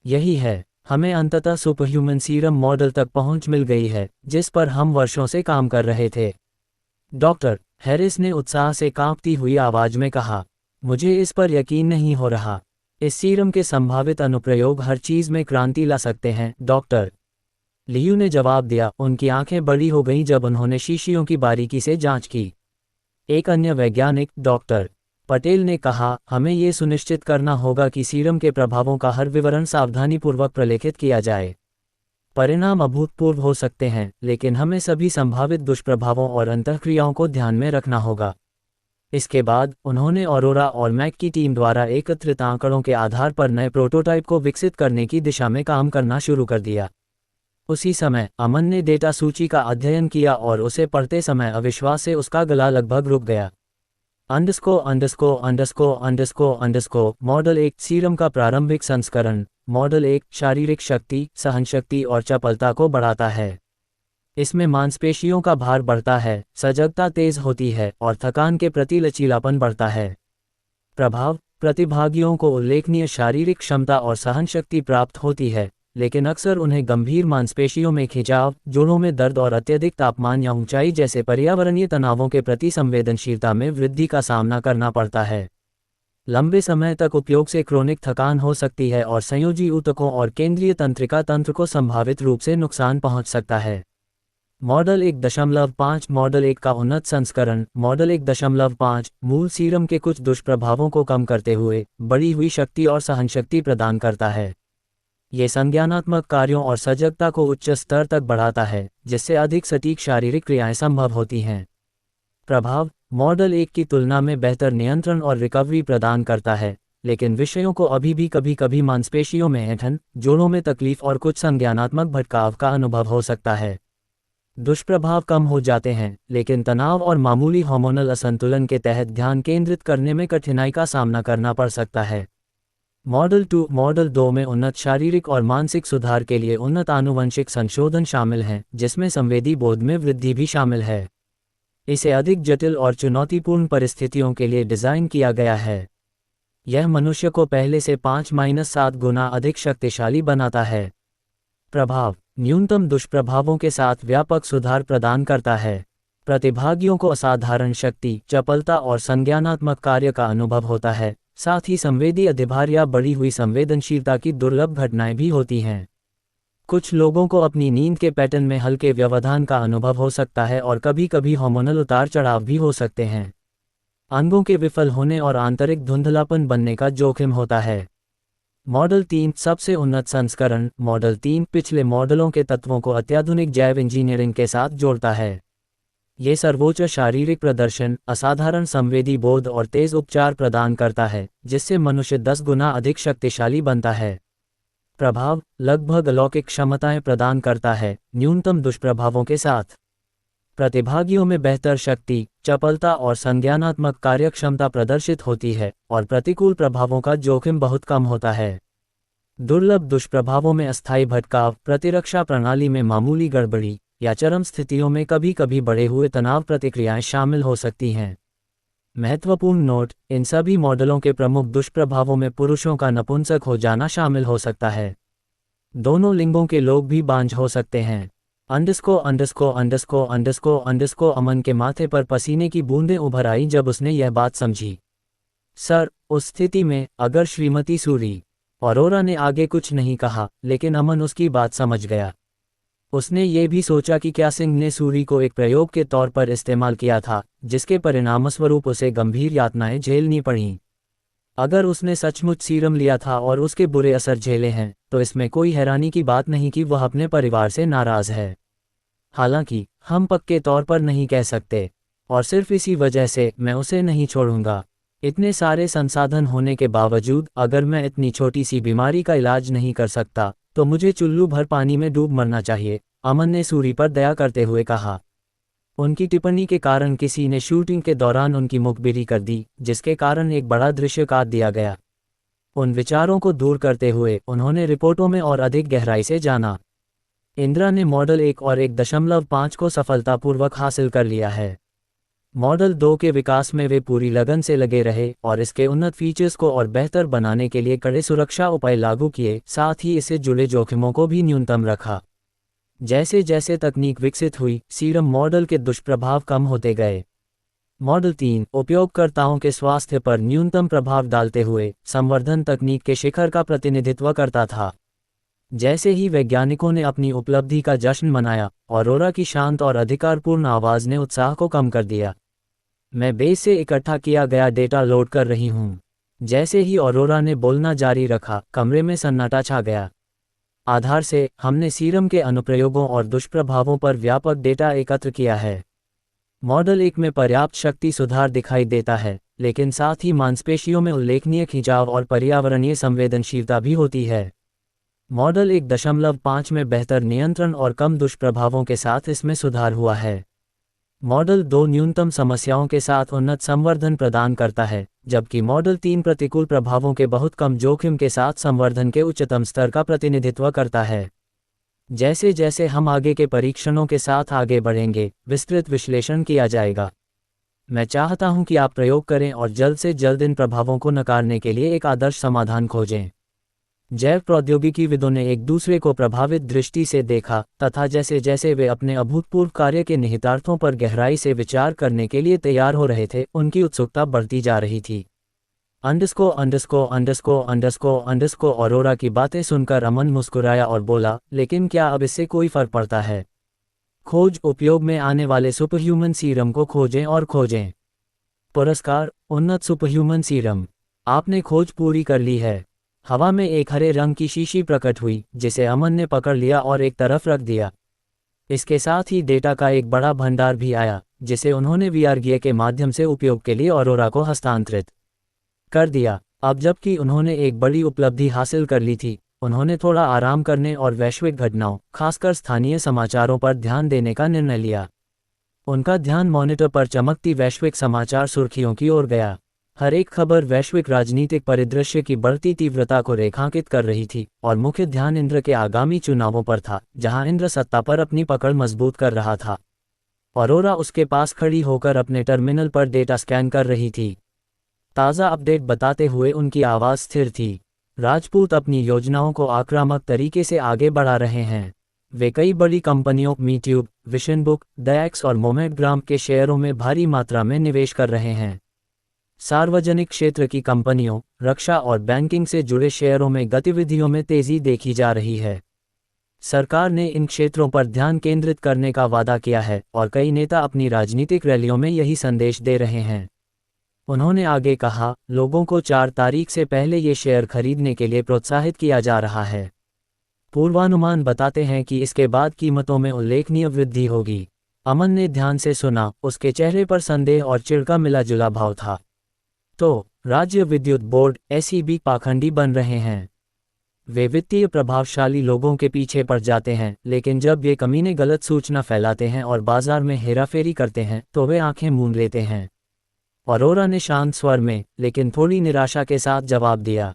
A: यही है, हमें अंततः सुपरह्यूमन सीरम मॉडल तक पहुंच मिल गई है जिस पर हम वर्षों से काम कर रहे थे। डॉक्टर हैरिस ने उत्साह से कांपती हुई आवाज में कहा, मुझे इस पर यकीन नहीं हो रहा। इस सीरम के संभावित अनुप्रयोग हर चीज में क्रांति ला सकते हैं, डॉक्टर। लियू ने जवाब दिया। उनकी आंखें बड़ी हो गईं जब उन्होंने शीशियों की बारीकी से जांच की। एक अन्य वैज्ञानिक, डॉक्टर पटेल ने कहा, हमें ये सुनिश्चित करना होगा कि सीरम के प्रभावों का हर विवरण सावधानीपूर्वक प्रलेखित किया जाए। परिणाम अभूतपूर्व हो सकते हैं, लेकिन हमें सभी संभावित दुष्प्रभावों और अंतःक्रियाओं को ध्यान में रखना होगा। इसके बाद उन्होंने ऑरोरा और मैक की टीम द्वारा एकत्रित आंकड़ों के आधार पर नए प्रोटोटाइप को विकसित करने की दिशा में काम करना शुरू कर दिया। उसी समय अमन ने डेटा सूची का अध्ययन किया और उसे पढ़ते समय अविश्वास से उसका गला लगभग रुक गया। मॉडल 1 सीरम का प्रारंभिक संस्करण। मॉडल 1 शारीरिक शक्ति, सहनशक्ति और चपलता को बढ़ाता है। इसमें मांसपेशियों का भार बढ़ता है, सजगता तेज होती है और थकान के प्रति लचीलापन बढ़ता है। प्रभाव: प्रतिभागियों को उल्लेखनीय शारीरिक क्षमता और सहनशक्ति प्राप्त होती है, लेकिन अक्सर उन्हें गंभीर मांसपेशियों में खिंचाव, जोड़ों में दर्द और अत्यधिक तापमान या ऊंचाई जैसे पर्यावरणीय तनावों के प्रति संवेदनशीलता में वृद्धि का सामना करना पड़ता है। लंबे समय तक उपयोग से क्रोनिक थकान हो सकती है और संयोजी ऊतकों और केंद्रीय तंत्रिका तंत्र को संभावित रूप से नुकसान पहुंच सकता है। मॉडल 1.5 मॉडल 1 का उन्नत संस्करण। मॉडल 1.5 मूल सीरम के कुछ दुष्प्रभावों को कम करते हुए बढ़ी हुई शक्ति और सहनशक्ति प्रदान करता है। ये संज्ञानात्मक कार्यों और सजगता को उच्च स्तर तक बढ़ाता है, जिससे अधिक सटीक शारीरिक क्रियाएं संभव होती हैं। प्रभाव: मॉडल 1 की तुलना में बेहतर नियंत्रण और रिकवरी प्रदान करता है, लेकिन विषयों को अभी भी कभी कभी मांसपेशियों में ऐंठन, जोड़ों में तकलीफ और कुछ संज्ञानात्मक भटकाव का अनुभव हो सकता है। दुष्प्रभाव कम हो जाते हैं, लेकिन तनाव और मामूली हार्मोनल असंतुलन के तहत ध्यान केंद्रित करने में कठिनाई का सामना करना पड़ सकता है। मॉडल 2 में उन्नत शारीरिक और मानसिक सुधार के लिए उन्नत आनुवंशिक संशोधन शामिल हैं, जिसमें संवेदी बोध में वृद्धि भी शामिल है। इसे अधिक जटिल और चुनौतीपूर्ण परिस्थितियों के लिए डिज़ाइन किया गया है। यह मनुष्य को पहले से 5-7 गुना अधिक शक्तिशाली बनाता है। प्रभाव: न्यूनतम दुष्प्रभावों के साथ व्यापक सुधार प्रदान करता है। प्रतिभागियों को असाधारण शक्ति, चपलता और संज्ञानात्मक कार्य का अनुभव होता है, साथ ही संवेदी अधिभार या बढ़ी हुई संवेदनशीलता की दुर्लभ घटनाएं भी होती हैं। कुछ लोगों को अपनी नींद के पैटर्न में हल्के व्यवधान का अनुभव हो सकता है और कभी-कभी हार्मोनल उतार चढ़ाव भी हो सकते हैं। अंगों के विफल होने और आंतरिक धुंधलापन बनने का जोखिम होता है। मॉडल 3 सबसे उन्नत संस्करण। मॉडल 3 पिछले मॉडलों के तत्वों को अत्याधुनिक जैव इंजीनियरिंग के साथ जोड़ता है। ये सर्वोच्च शारीरिक प्रदर्शन, असाधारण संवेदी बोध और तेज उपचार प्रदान करता है, जिससे मनुष्य 10 गुना अधिक शक्तिशाली बनता है। प्रभाव: लगभग अलौकिक क्षमताएं प्रदान करता है, न्यूनतम दुष्प्रभावों के साथ। प्रतिभागियों में बेहतर शक्ति, चपलता और संज्ञानात्मक कार्यक्षमता प्रदर्शित होती है और प्रतिकूल प्रभावों का जोखिम बहुत कम होता है। दुर्लभ दुष्प्रभावों में अस्थायी भटकाव, प्रतिरक्षा प्रणाली में मामूली गड़बड़ी या चरम स्थितियों में कभी कभी बढ़े हुए तनाव प्रतिक्रियाएं शामिल हो सकती हैं। महत्वपूर्ण नोट: इन सभी मॉडलों के प्रमुख दुष्प्रभावों में पुरुषों का नपुंसक हो जाना शामिल हो सकता है। दोनों लिंगों के लोग भी बांझ हो सकते हैं। अमन के माथे पर पसीने की बूंदें उभर आई जब उसने यह बात समझी। सर, उस स्थिति में अगर श्रीमती सूरी। ऑरोरा ने आगे कुछ नहीं कहा, लेकिन अमन उसकी बात समझ गया। उसने ये भी सोचा कि क्या सिंह ने सूरी को एक प्रयोग के तौर पर इस्तेमाल किया था, जिसके परिणामस्वरूप उसे गंभीर यातनाएं झेलनी पड़ीं। अगर उसने सचमुच सीरम लिया था और उसके बुरे असर झेले हैं, तो इसमें कोई हैरानी की बात नहीं कि वह अपने परिवार से नाराज है। हालांकि हम पक्के तौर पर नहीं कह सकते, और सिर्फ इसी वजह से मैं उसे नहीं छोड़ूंगा। इतने सारे संसाधन होने के बावजूद अगर मैं इतनी छोटी सी बीमारी का इलाज नहीं कर सकता, तो मुझे चुल्लू भर पानी में डूब मरना चाहिए, अमन ने सूरी पर दया करते हुए कहा। उनकी टिप्पणी के कारण किसी ने शूटिंग के दौरान उनकी मुखबिरी कर दी, जिसके कारण एक बड़ा दृश्य काट दिया गया। उन विचारों को दूर करते हुए उन्होंने रिपोर्टों में और अधिक गहराई से जाना। इंदिरा ने मॉडल 1 और 1.5 को सफलतापूर्वक हासिल कर लिया है। मॉडल 2 के विकास में वे पूरी लगन से लगे रहे और इसके उन्नत फीचर्स को और बेहतर बनाने के लिए कड़े सुरक्षा उपाय लागू किए, साथ ही इससे जुड़े जोखिमों को भी न्यूनतम रखा। जैसे जैसे तकनीक विकसित हुई, सीरम मॉडल के दुष्प्रभाव कम होते गए। मॉडल 3 उपयोगकर्ताओं के स्वास्थ्य पर न्यूनतम प्रभाव डालते हुए संवर्धन तकनीक के शिखर का प्रतिनिधित्व करता था। जैसे ही वैज्ञानिकों ने अपनी उपलब्धि का जश्न मनाया, ऑरोरा की शांत और अधिकारपूर्ण आवाज़ ने उत्साह को कम कर दिया। मैं बेस से इकट्ठा किया गया डेटा लोड कर रही हूँ। जैसे ही ऑरोरा ने बोलना जारी रखा, कमरे में सन्नाटा छा गया। आधार से हमने सीरम के अनुप्रयोगों और दुष्प्रभावों पर व्यापक डेटा एकत्र किया है। मॉडल 1 में पर्याप्त शक्ति सुधार दिखाई देता है, लेकिन साथ ही मांसपेशियों में उल्लेखनीय खिंचाव और पर्यावरणीय संवेदनशीलता भी होती है। मॉडल 1.5 में बेहतर नियंत्रण और कम दुष्प्रभावों के साथ इसमें सुधार हुआ है। मॉडल 2 न्यूनतम समस्याओं के साथ उन्नत संवर्धन प्रदान करता है, जबकि मॉडल 3 प्रतिकूल प्रभावों के बहुत कम जोखिम के साथ संवर्धन के उच्चतम स्तर का प्रतिनिधित्व करता है। जैसे जैसे हम आगे के परीक्षणों के साथ आगे बढ़ेंगे, विस्तृत विश्लेषण किया जाएगा। मैं चाहता हूं कि आप प्रयोग करें और जल्द से जल्द इन प्रभावों को नकारने के लिए एक आदर्श समाधान खोजें। जैव प्रौद्योगिकीविदों ने एक दूसरे को प्रभावित दृष्टि से देखा, तथा जैसे जैसे वे अपने अभूतपूर्व कार्य के निहितार्थों पर गहराई से विचार करने के लिए तैयार हो रहे थे, उनकी उत्सुकता बढ़ती जा रही थी। अरोरा की बातें सुनकर अमन मुस्कुराया और बोला, लेकिन क्या अब इससे कोई फर्क पड़ता है? खोज उपयोग में आने वाले सुपरह्यूमन सीरम को खोजें और खोजें। पुरस्कार, उन्नत सुपरह्यूमन सीरम। आपने खोज पूरी कर ली है। हवा में एक हरे रंग की शीशी प्रकट हुई, जिसे अमन ने पकड़ लिया और एक तरफ रख दिया। इसके साथ ही डेटा का एक बड़ा भंडार भी आया, जिसे उन्होंने वीआर गियर के माध्यम से उपयोग के लिए अरोरा को हस्तांतरित कर दिया। अब जबकि उन्होंने एक बड़ी उपलब्धि हासिल कर ली थी, उन्होंने थोड़ा आराम करने और वैश्विक घटनाओं, खासकर स्थानीय समाचारों पर ध्यान देने का निर्णय लिया। उनका ध्यान मॉनिटर पर चमकती वैश्विक समाचार सुर्खियों की ओर गया। हर एक खबर वैश्विक राजनीतिक परिदृश्य की बढ़ती तीव्रता को रेखांकित कर रही थी, और मुख्य ध्यान इंद्र के आगामी चुनावों पर था, जहां इंद्र सत्ता पर अपनी पकड़ मजबूत कर रहा था। अरोरा उसके पास खड़ी होकर अपने टर्मिनल पर डेटा स्कैन कर रही थी। ताज़ा अपडेट बताते हुए उनकी आवाज़ स्थिर थी। राजपूत अपनी योजनाओं को आक्रामक तरीके से आगे बढ़ा रहे हैं। वे कई बड़ी कंपनियों मीट्यूब, विशनबुक, दयाक्स और मोमेटग्राम के शेयरों में भारी मात्रा में निवेश कर रहे हैं। सार्वजनिक क्षेत्र की कंपनियों, रक्षा और बैंकिंग से जुड़े शेयरों में गतिविधियों में तेजी देखी जा रही है। सरकार ने इन क्षेत्रों पर ध्यान केंद्रित करने का वादा किया है, और कई नेता अपनी राजनीतिक रैलियों में यही संदेश दे रहे हैं। उन्होंने आगे कहा, लोगों को 4 तारीख से पहले ये शेयर खरीदने के लिए प्रोत्साहित किया जा रहा है। पूर्वानुमान बताते हैं कि इसके बाद कीमतों में उल्लेखनीय वृद्धि होगी। अमन ने ध्यान से सुना, उसके चेहरे पर संदेह और चिढ़ का मिला जुला भाव था। तो राज्य विद्युत बोर्ड (एसईबी) पाखंडी बन रहे हैं। वे वित्तीय प्रभावशाली लोगों के पीछे पड़ जाते हैं, लेकिन जब ये कमीने गलत सूचना फैलाते हैं और बाजार में हेराफेरी करते हैं, तो वे आंखें मूंद लेते हैं। अरोरा ने शांत स्वर में, लेकिन थोड़ी निराशा के साथ जवाब दिया,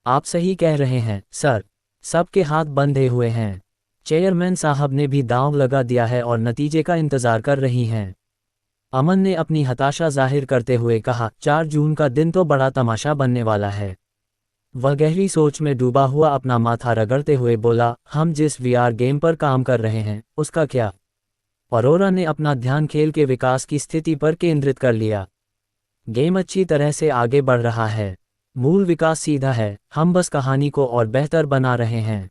A: आप सही कह रहे हैं सर, सबके हाथ बंधे हुए हैं। चेयरमैन साहब ने भी दांव लगा दिया है और नतीजे का इंतजार कर रही हैं। अमन ने अपनी हताशा जाहिर करते हुए कहा, 4 जून का दिन तो बड़ा तमाशा बनने वाला है। वह गहरी सोच में डूबा हुआ अपना माथा रगड़ते हुए बोला, हम जिस वीआर गेम पर काम कर रहे हैं, उसका क्या? अरोरा ने अपना ध्यान खेल के विकास की स्थिति पर केंद्रित कर लिया। गेम अच्छी तरह से आगे बढ़ रहा है। मूल विकास सीधा है, हम बस कहानी को और बेहतर बना रहे हैं।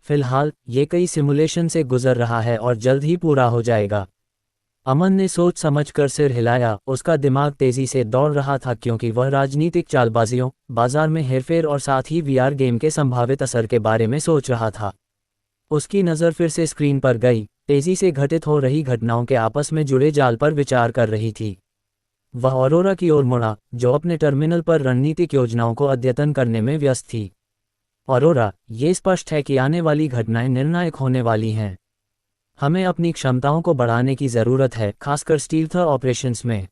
A: फिलहाल ये कई सिमुलेशन से गुजर रहा है और जल्द ही पूरा हो जाएगा। अमन ने सोच समझकर सिर हिलाया। उसका दिमाग तेजी से दौड़ रहा था, क्योंकि वह राजनीतिक चालबाजियों, बाजार में हेरफेर और साथ ही वीआर गेम के संभावित असर के बारे में सोच रहा था। उसकी नज़र फिर से स्क्रीन पर गई, तेजी से घटित हो रही घटनाओं के आपस में जुड़े जाल पर विचार कर रही थी। वह अरोरा की ओर मुड़ा, जो अपने टर्मिनल पर रणनीतिक योजनाओं को अद्यतन करने में व्यस्त थी। अरोरा, ये स्पष्ट है कि आने वाली घटनाएं निर्णायक होने वाली हैं। हमें अपनी क्षमताओं को बढ़ाने की ज़रूरत है, खासकर स्टील्थ ऑपरेशंस में।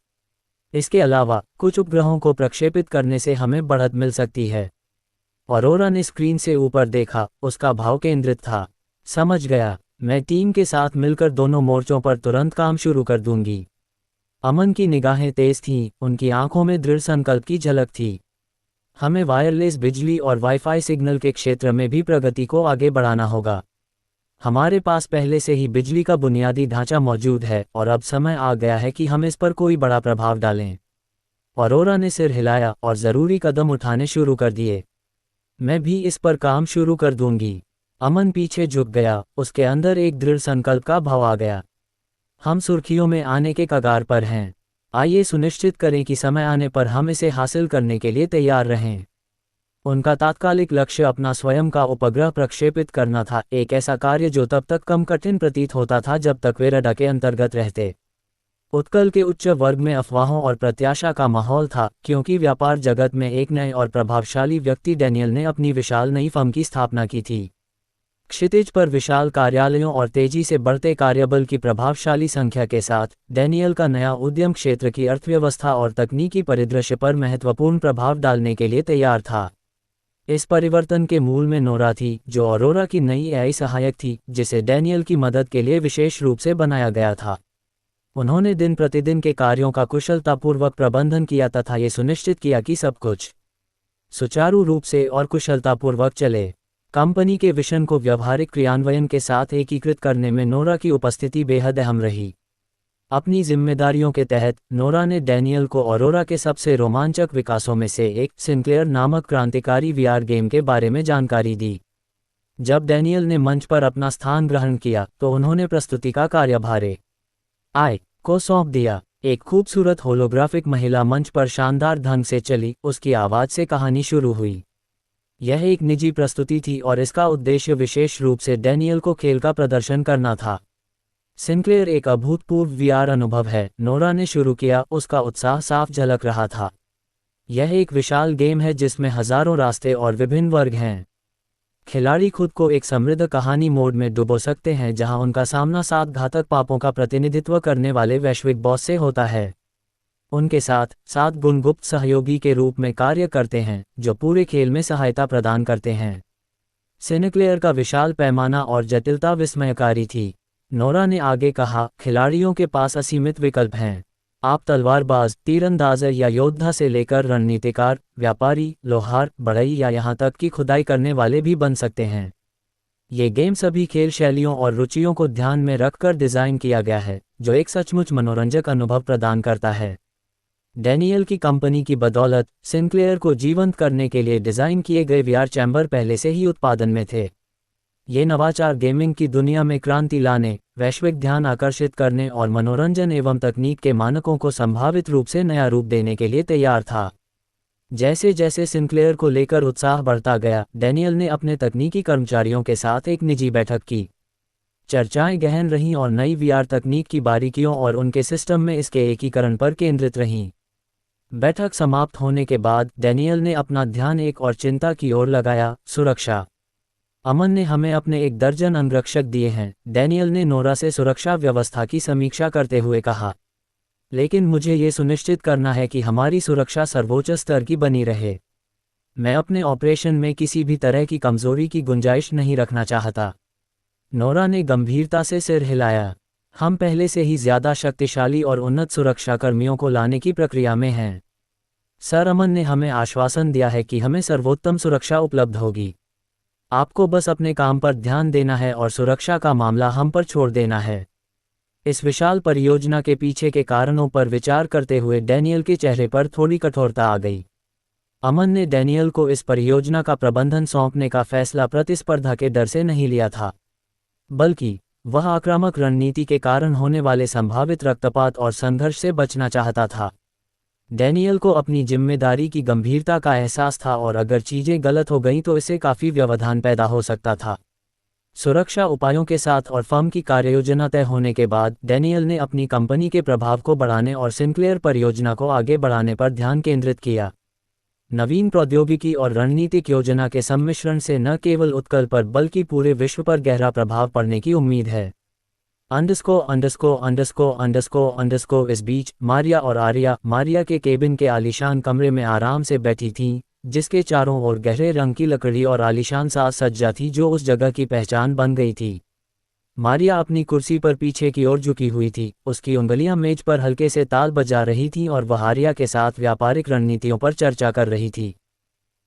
A: इसके अलावा कुछ उपग्रहों को प्रक्षेपित करने से हमें बढ़त मिल सकती है। अरोरा ने स्क्रीन से ऊपर देखा, उसका भाव केंद्रित था। समझ गया, मैं टीम के साथ मिलकर दोनों मोर्चों पर तुरंत काम शुरू कर दूंगी। अमन की निगाहें तेज थीं, उनकी आंखों में दृढ़ संकल्प की झलक थी। हमें वायरलेस बिजली और वाईफाई सिग्नल के क्षेत्र में भी प्रगति को आगे बढ़ाना होगा। हमारे पास पहले से ही बिजली का बुनियादी ढांचा मौजूद है, और अब समय आ गया है कि हम इस पर कोई बड़ा प्रभाव डालें। अरोरा ने सिर हिलाया और ज़रूरी कदम उठाने शुरू कर दिए। मैं भी इस पर काम शुरू कर दूंगी। अमन पीछे झुक गया, उसके अंदर एक दृढ़ संकल्प का भाव आ गया। हम सुर्खियों में आने के कगार पर हैं। आइए सुनिश्चित करें कि समय आने पर हम इसे हासिल करने के लिए तैयार रहें। उनका तात्कालिक लक्ष्य अपना स्वयं का उपग्रह प्रक्षेपित करना था, एक ऐसा कार्य जो तब तक कम कठिन प्रतीत होता था जब तक वे रडा के अंतर्गत रहते। उत्कल के उच्च वर्ग में अफवाहों और प्रत्याशा का माहौल था, क्योंकि व्यापार जगत में एक नए और प्रभावशाली व्यक्ति डैनियल ने अपनी विशाल नई फर्म की स्थापना की थी। क्षितिज पर विशाल कार्यालयों और तेजी से बढ़ते कार्यबल की प्रभावशाली संख्या के साथ, डैनियल का नया उद्यम क्षेत्र की अर्थव्यवस्था और तकनीकी परिदृश्य पर महत्वपूर्ण प्रभाव डालने के लिए तैयार था। इस परिवर्तन के मूल में नोरा थी, जो ऑरोरा की नई एआई सहायक थी, जिसे डैनियल की मदद के लिए विशेष रूप से बनाया गया था। उन्होंने दिन प्रतिदिन के कार्यों का कुशलतापूर्वक प्रबंधन किया तथा ये सुनिश्चित किया कि सब कुछ सुचारू रूप से और कुशलतापूर्वक चले। कंपनी के विजन को व्यावहारिक क्रियान्वयन के साथ एकीकृत करने में नोरा की उपस्थिति बेहद अहम रही। अपनी जिम्मेदारियों के तहत, नोरा ने डैनियल को ऑरोरा के सबसे रोमांचक विकासों में से एक, सिनक्लेयर नामक क्रांतिकारी वीआर गेम के बारे में जानकारी दी। जब डैनियल ने मंच पर अपना स्थान ग्रहण किया, तो उन्होंने प्रस्तुति का कार्यभार आई को सौंप दिया। एक खूबसूरत होलोग्राफिक महिला मंच पर शानदार ढंग से चली, उसकी आवाज़ से कहानी शुरू हुई। यह एक निजी प्रस्तुति थी और इसका उद्देश्य विशेष रूप से डैनियल को खेल का प्रदर्शन करना था। सिनक्लेयर एक अभूतपूर्व वीआर अनुभव है, नोरा ने शुरू किया, उसका उत्साह साफ झलक रहा था। यह एक विशाल गेम है जिसमें हजारों रास्ते और विभिन्न वर्ग हैं। खिलाड़ी खुद को एक समृद्ध कहानी मोड में डुबो सकते हैं जहां उनका सामना 7 घातक पापों का प्रतिनिधित्व करने वाले वैश्विक बॉस से होता है। उनके साथ 7 गुण गुप्त सहयोगी के रूप में कार्य करते हैं, जो पूरे खेल में सहायता प्रदान करते हैं। सिनक्लेयर का विशाल पैमाना और जटिलता विस्मयकारी थी। नोरा ने आगे कहा, खिलाड़ियों के पास असीमित विकल्प हैं। आप तलवारबाज, तीरंदाज या योद्धा से लेकर रणनीतिकार, व्यापारी, लोहार, बढ़ई या यहाँ तक कि खुदाई करने वाले भी बन सकते हैं। ये गेम सभी खेल शैलियों और रुचियों को ध्यान में रखकर डिज़ाइन किया गया है, जो एक सचमुच मनोरंजक अनुभव प्रदान करता है। डैनियल की कंपनी की बदौलत, सिनक्लेयर को जीवंत करने के लिए डिज़ाइन किए गए वीआर चैम्बर पहले से ही उत्पादन में थे। ये नवाचार गेमिंग की दुनिया में क्रांति लाने, वैश्विक ध्यान आकर्षित करने और मनोरंजन एवं तकनीक के मानकों को संभावित रूप से नया रूप देने के लिए तैयार था। जैसे जैसे सिनक्लेयर को लेकर उत्साह बढ़ता गया, डैनियल ने अपने तकनीकी कर्मचारियों के साथ एक निजी बैठक की। चर्चाएं गहन रहीं और नई वीआर तकनीक की बारीकियों और उनके सिस्टम में इसके एकीकरण पर केंद्रित रहीं। बैठक समाप्त होने के बाद डैनियल ने अपना ध्यान एक और चिंता की ओर लगाया, सुरक्षा। अमन ने हमें अपने 1 दर्जन अंगरक्षक दिए हैं, डैनियल ने नोरा से सुरक्षा व्यवस्था की समीक्षा करते हुए कहा। लेकिन मुझे ये सुनिश्चित करना है कि हमारी सुरक्षा सर्वोच्च स्तर की बनी रहे। मैं अपने ऑपरेशन में किसी भी तरह की कमजोरी की गुंजाइश नहीं रखना चाहता। नोरा ने गंभीरता से सिर हिलाया। हम पहले से ही ज्यादा शक्तिशाली और उन्नत सुरक्षा कर्मियों को लाने की प्रक्रिया में हैं। सर अमन ने हमें आश्वासन दिया है कि हमें सर्वोत्तम सुरक्षा उपलब्ध होगी। आपको बस अपने काम पर ध्यान देना है और सुरक्षा का मामला हम पर छोड़ देना है। इस विशाल परियोजना के पीछे के कारणों पर विचार करते हुए डैनियल के चेहरे पर थोड़ी कठोरता आ गई। अमन ने डैनियल को इस परियोजना का प्रबंधन सौंपने का फैसला प्रतिस्पर्धा के डर से नहीं लिया था, बल्कि वह आक्रामक रणनीति के कारण होने वाले संभावित रक्तपात और संघर्ष से बचना चाहता था। डैनियल को अपनी जिम्मेदारी की गंभीरता का एहसास था और अगर चीजें गलत हो गईं तो इससे काफी व्यवधान पैदा हो सकता था। सुरक्षा उपायों के साथ और फर्म की कार्ययोजना तय होने के बाद, डैनियल ने अपनी कंपनी के प्रभाव को बढ़ाने और सिनक्लेयर परियोजना को आगे बढ़ाने पर ध्यान केंद्रित किया। नवीन प्रौद्योगिकी और रणनीतिक योजना के सम्मिश्रण से न केवल उत्कल पर बल्कि पूरे विश्व पर गहरा प्रभाव पड़ने की उम्मीद है। इस बीच मारिया और आर्या, मारिया के केबिन के आलीशान कमरे में आराम से बैठी थीं, जिसके चारों ओर गहरे रंग की लकड़ी और आलीशान साज सज्जा थी जो उस जगह की पहचान बन गई थी। मारिया अपनी कुर्सी पर पीछे की ओर झुकी हुई थी, उसकी उंगलियां मेज पर हल्के से ताल बजा रही थीं और वह आर्या के साथ व्यापारिक रणनीतियों पर चर्चा कर रही थी।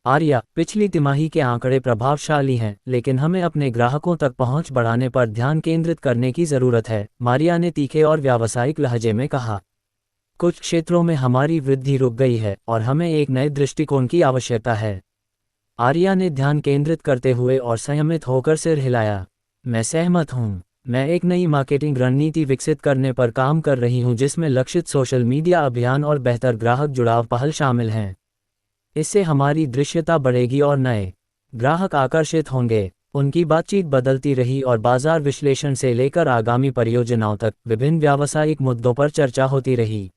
A: आर्या, पिछली तिमाही के आंकड़े प्रभावशाली हैं, लेकिन हमें अपने ग्राहकों तक पहुंच बढ़ाने पर ध्यान केंद्रित करने की ज़रूरत है, मारिया ने तीखे और व्यावसायिक लहजे में कहा। कुछ क्षेत्रों में हमारी वृद्धि रुक गई है और हमें एक नए दृष्टिकोण की आवश्यकता है। आर्या ने ध्यान केंद्रित करते हुए और संयमित होकर सिर हिलाया। मैं सहमत हूँ। मैं एक नई मार्केटिंग रणनीति विकसित करने पर काम कर रही हूँ जिसमें लक्षित सोशल मीडिया अभियान और बेहतर ग्राहक जुड़ाव पहल शामिल हैं। इससे हमारी दृश्यता बढ़ेगी और नए ग्राहक आकर्षित होंगे। उनकी बातचीत बदलती रही और बाजार विश्लेषण से लेकर आगामी परियोजनाओं तक विभिन्न व्यावसायिक मुद्दों पर चर्चा होती रही।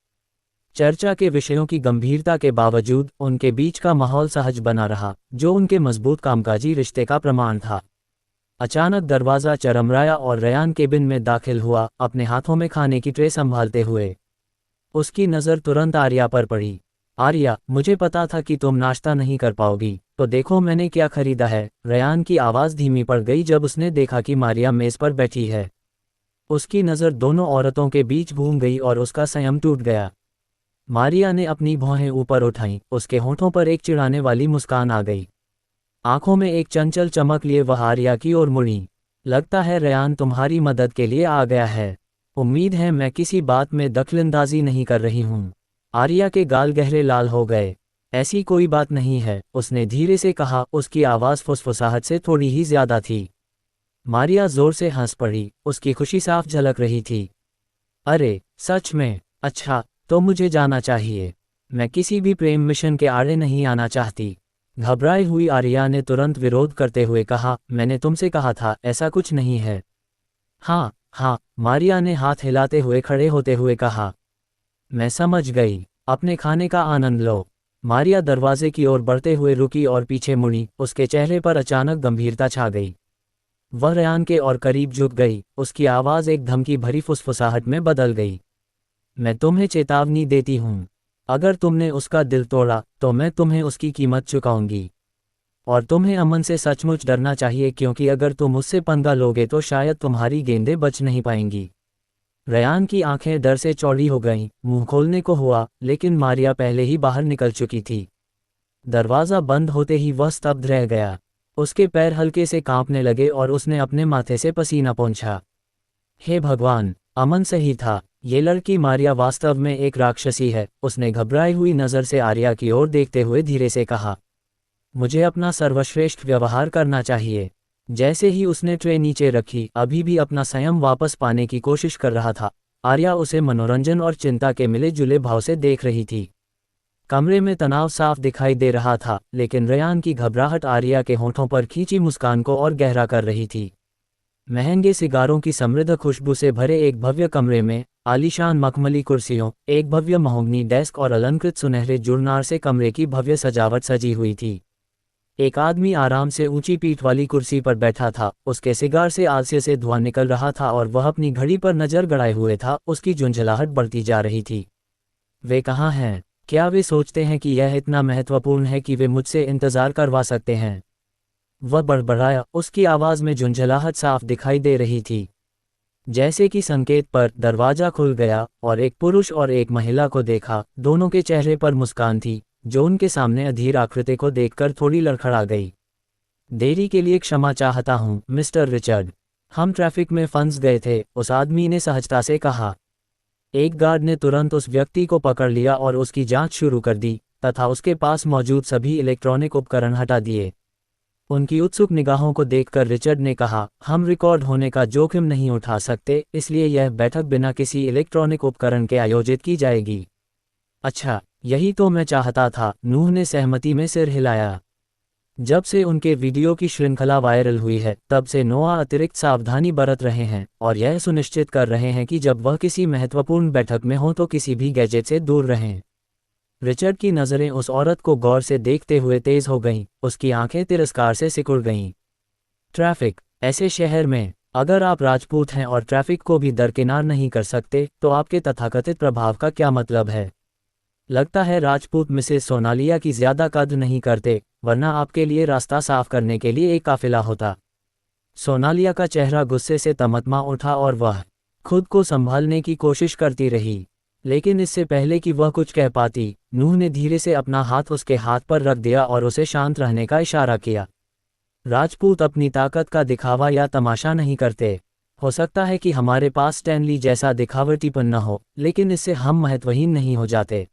A: चर्चा के विषयों की गंभीरता के बावजूद उनके बीच का माहौल सहज बना रहा, जो उनके मजबूत कामकाजी रिश्ते का प्रमाण था। अचानक दरवाज़ा चरमराया और रयान केबिन में दाखिल हुआ, अपने हाथों में खाने की ट्रे संभालते हुए। उसकी नज़र तुरंत आर्या पर पड़ी। आर्या, मुझे पता था कि तुम नाश्ता नहीं कर पाओगी, तो देखो मैंने क्या खरीदा है। रयान की आवाज़ धीमी पड़ गई जब उसने देखा कि मारिया मेज़ पर बैठी है। उसकी नज़र दोनों औरतों के बीच घूम गई और उसका संयम टूट गया। मारिया ने अपनी भौहें ऊपर उठाईं, उसके होठों पर एक चिढ़ाने वाली मुस्कान आ गई। आंखों में एक चंचल चमक लिए वह आर्या की ओर मुड़ी। लगता है रयान तुम्हारी मदद के लिए आ गया है। उम्मीद है मैं किसी बात में दखलंदाजी नहीं कर रही हूँ। आर्या के गाल गहरे लाल हो गए। ऐसी कोई बात नहीं है, उसने धीरे से कहा, उसकी आवाज़ फुसफुसाहट से थोड़ी ही ज्यादा थी। मारिया जोर से हंस पड़ी, उसकी खुशी साफ झलक रही थी। अरे सच में? अच्छा, तो मुझे जाना चाहिए। मैं किसी भी प्रेम मिशन के आड़े नहीं आना चाहती। घबराई हुई आर्या ने तुरंत विरोध करते हुए कहा, मैंने तुमसे कहा था ऐसा कुछ नहीं है। हाँ हाँ, मारिया ने हाथ हिलाते हुए खड़े होते हुए कहा। मैं समझ गई, अपने खाने का आनंद लो। मारिया दरवाजे की ओर बढ़ते हुए रुकी और पीछे मुड़ी, उसके चेहरे पर अचानक गंभीरता छा गई। वह रयान के और करीब झुक गई, उसकी आवाज़ एक धमकी भरी फुसफुसाहट में बदल गई। मैं तुम्हें चेतावनी देती हूँ, अगर तुमने उसका दिल तोड़ा तो मैं तुम्हें उसकी कीमत चुकाऊंगी। और तुम्हें अमन से सचमुच डरना चाहिए, क्योंकि अगर तुम उससे पंगा लोगे तो शायद तुम्हारी गेंदें बच नहीं पाएंगी। रयान की आंखें डर से चौड़ी हो गईं, मुंह खोलने को हुआ, लेकिन मारिया पहले ही बाहर निकल चुकी थी। दरवाज़ा बंद होते ही वह स्तब्ध रह गया। उसके पैर हल्के से कांपने लगे और उसने अपने माथे से पसीना पोंछा। हे भगवान, अमन सही था। ये लड़की मारिया वास्तव में एक राक्षसी है। उसने घबराई हुई नज़र से आर्या की ओर देखते हुए धीरे से कहा, मुझे अपना सर्वश्रेष्ठ व्यवहार करना चाहिए। जैसे ही उसने ट्रे नीचे रखी, अभी भी अपना संयम वापस पाने की कोशिश कर रहा था, आर्या उसे मनोरंजन और चिंता के मिले जुले भाव से देख रही थी। कमरे में तनाव साफ दिखाई दे रहा था, लेकिन रयान की घबराहट आर्या के होठों पर खींची मुस्कान को और गहरा कर रही थी। महंगे सिगारों की समृद्ध खुशबू से भरे एक भव्य कमरे में आलीशान मखमली कुर्सियों, एक भव्य महोगनी डेस्क और अलंकृत सुनहरे जुड़नार से कमरे की भव्य सजावट सजी हुई थी। एक आदमी आराम से ऊंची पीठ वाली कुर्सी पर बैठा था, उसके सिगार से आलसे से धुआं निकल रहा था और वह अपनी घड़ी पर नजर गड़ाए हुए था। उसकी झुंझलाहट बढ़ती जा रही थी। वे कहाँ हैं? क्या वे सोचते हैं कि यह इतना महत्वपूर्ण है कि वे मुझसे इंतजार करवा सकते हैं? वह बड़बड़ाया, उसकी आवाज़ में झुंझलाहट साफ दिखाई दे रही थी। जैसे कि संकेत पर दरवाज़ा खुल गया और एक पुरुष और एक महिला को देखा। दोनों के चेहरे पर मुस्कान थी, जो उनके सामने अधीर आकृति को देखकर थोड़ी लड़खड़ा गई। देरी के लिए क्षमा चाहता हूँ मिस्टर रिचर्ड, हम ट्रैफिक में फंस गए थे, उस आदमी ने सहजता से कहा। एक गार्ड ने तुरंत उस व्यक्ति को पकड़ लिया और उसकी जांच शुरू कर दी, तथा उसके पास मौजूद सभी इलेक्ट्रॉनिक उपकरण हटा दिए। उनकी उत्सुक निगाहों को देखकर रिचर्ड ने कहा, हम रिकॉर्ड होने का जोखिम नहीं उठा सकते, इसलिए यह बैठक बिना किसी इलेक्ट्रॉनिक उपकरण के आयोजित की जाएगी। अच्छा, यही तो मैं चाहता था, नूह ने सहमति में सिर हिलाया। जब से उनके वीडियो की श्रृंखला वायरल हुई है, तब से नोआ अतिरिक्त सावधानी बरत रहे हैं और यह सुनिश्चित कर रहे हैं कि जब वह किसी महत्वपूर्ण बैठक में हो तो किसी भी गैजेट से दूर रहें। रिचर्ड की नज़रें उस औरत को गौर से देखते हुए तेज हो गईं, उसकी आंखें तिरस्कार से सिकुड़ गईं। ट्रैफिक, ऐसे शहर में, अगर आप राजपूत हैं और ट्रैफिक को भी दरकिनार नहीं कर सकते, तो आपके तथाकथित प्रभाव का क्या मतलब है? लगता है राजपूत मिसेस सोनालिया की ज़्यादा कद्र नहीं करते, वरना आपके लिए रास्ता साफ करने के लिए एक काफिला होता। सोनालिया का चेहरा गुस्से से तमतमा उठा और वह खुद को संभालने की कोशिश करती रही, लेकिन इससे पहले कि वह कुछ कह पाती, नूह ने धीरे से अपना हाथ उसके हाथ पर रख दिया और उसे शांत रहने का इशारा किया। राजपूत अपनी ताकत का दिखावा या तमाशा नहीं करते। हो सकता है कि हमारे पास स्टैनली जैसा दिखावटीपन न हो, लेकिन इससे हम महत्वहीन नहीं हो जाते।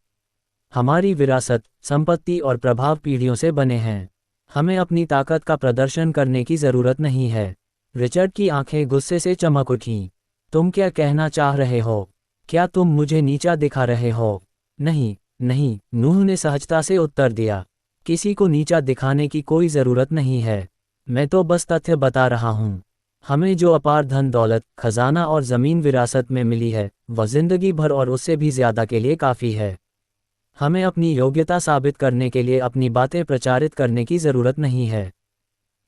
A: हमारी विरासत, संपत्ति और प्रभाव पीढ़ियों से बने हैं। हमें अपनी ताकत का प्रदर्शन करने की ज़रूरत नहीं है। रिचर्ड की आंखें गुस्से से चमक उठीं। तुम क्या कहना चाह रहे हो? क्या तुम मुझे नीचा दिखा रहे हो? नहीं नहीं, नूह ने सहजता से उत्तर दिया। किसी को नीचा दिखाने की कोई ज़रूरत नहीं है। मैं तो बस तथ्य बता रहा हूँ। हमें जो अपार धन दौलत, खजाना और ज़मीन विरासत में मिली है, वह जिंदगी भर और उससे भी ज़्यादा के लिए काफ़ी है। हमें अपनी योग्यता साबित करने के लिए अपनी बातें प्रचारित करने की ज़रूरत नहीं है।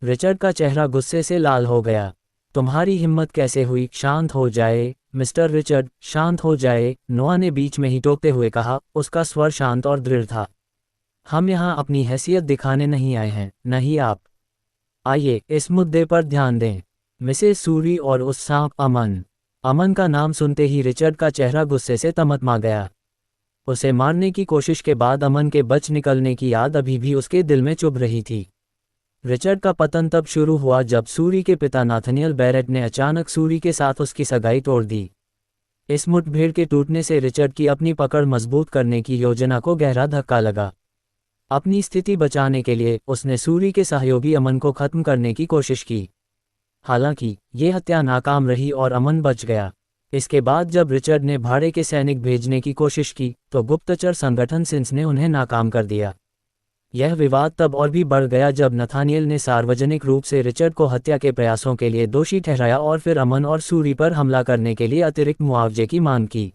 A: रिचर्ड का चेहरा गुस्से से लाल हो गया। तुम्हारी हिम्मत कैसे हुई? शांत हो जाए मिस्टर रिचर्ड, शांत हो जाए, नोआ ने बीच में ही टोकते हुए कहा, उसका स्वर शांत और दृढ़ था। हम यहाँ अपनी हैसियत दिखाने नहीं आए हैं, नहीं आप। आइए इस मुद्दे पर ध्यान दें। मिसेस सूरी और उस सांप अमन। अमन का नाम सुनते ही रिचर्ड का चेहरा गुस्से से तमतमा गया। उसे मारने की कोशिश के बाद अमन के बच निकलने की याद अभी भी उसके दिल में चुभ रही थी। रिचर्ड का पतन तब शुरू हुआ जब सूरी के पिता नाथनियल बैरेट ने अचानक सूरी के साथ उसकी सगाई तोड़ दी। इस मुठभेड़ के टूटने से रिचर्ड की अपनी पकड़ मजबूत करने की योजना को गहरा धक्का लगा। अपनी स्थिति बचाने के लिए उसने सूरी के सहयोगी अमन को खत्म करने की कोशिश की। हालांकि ये हत्या नाकाम रही और अमन बच गया। इसके बाद जब रिचर्ड ने भाड़े के सैनिक भेजने की कोशिश की तो गुप्तचर संगठन सिंस ने उन्हें नाकाम कर दिया। यह विवाद तब और भी बढ़ गया जब नथानियल ने सार्वजनिक रूप से रिचर्ड को हत्या के प्रयासों के लिए दोषी ठहराया और फिर अमन और सूरी पर हमला करने के लिए अतिरिक्त मुआवजे की मांग की।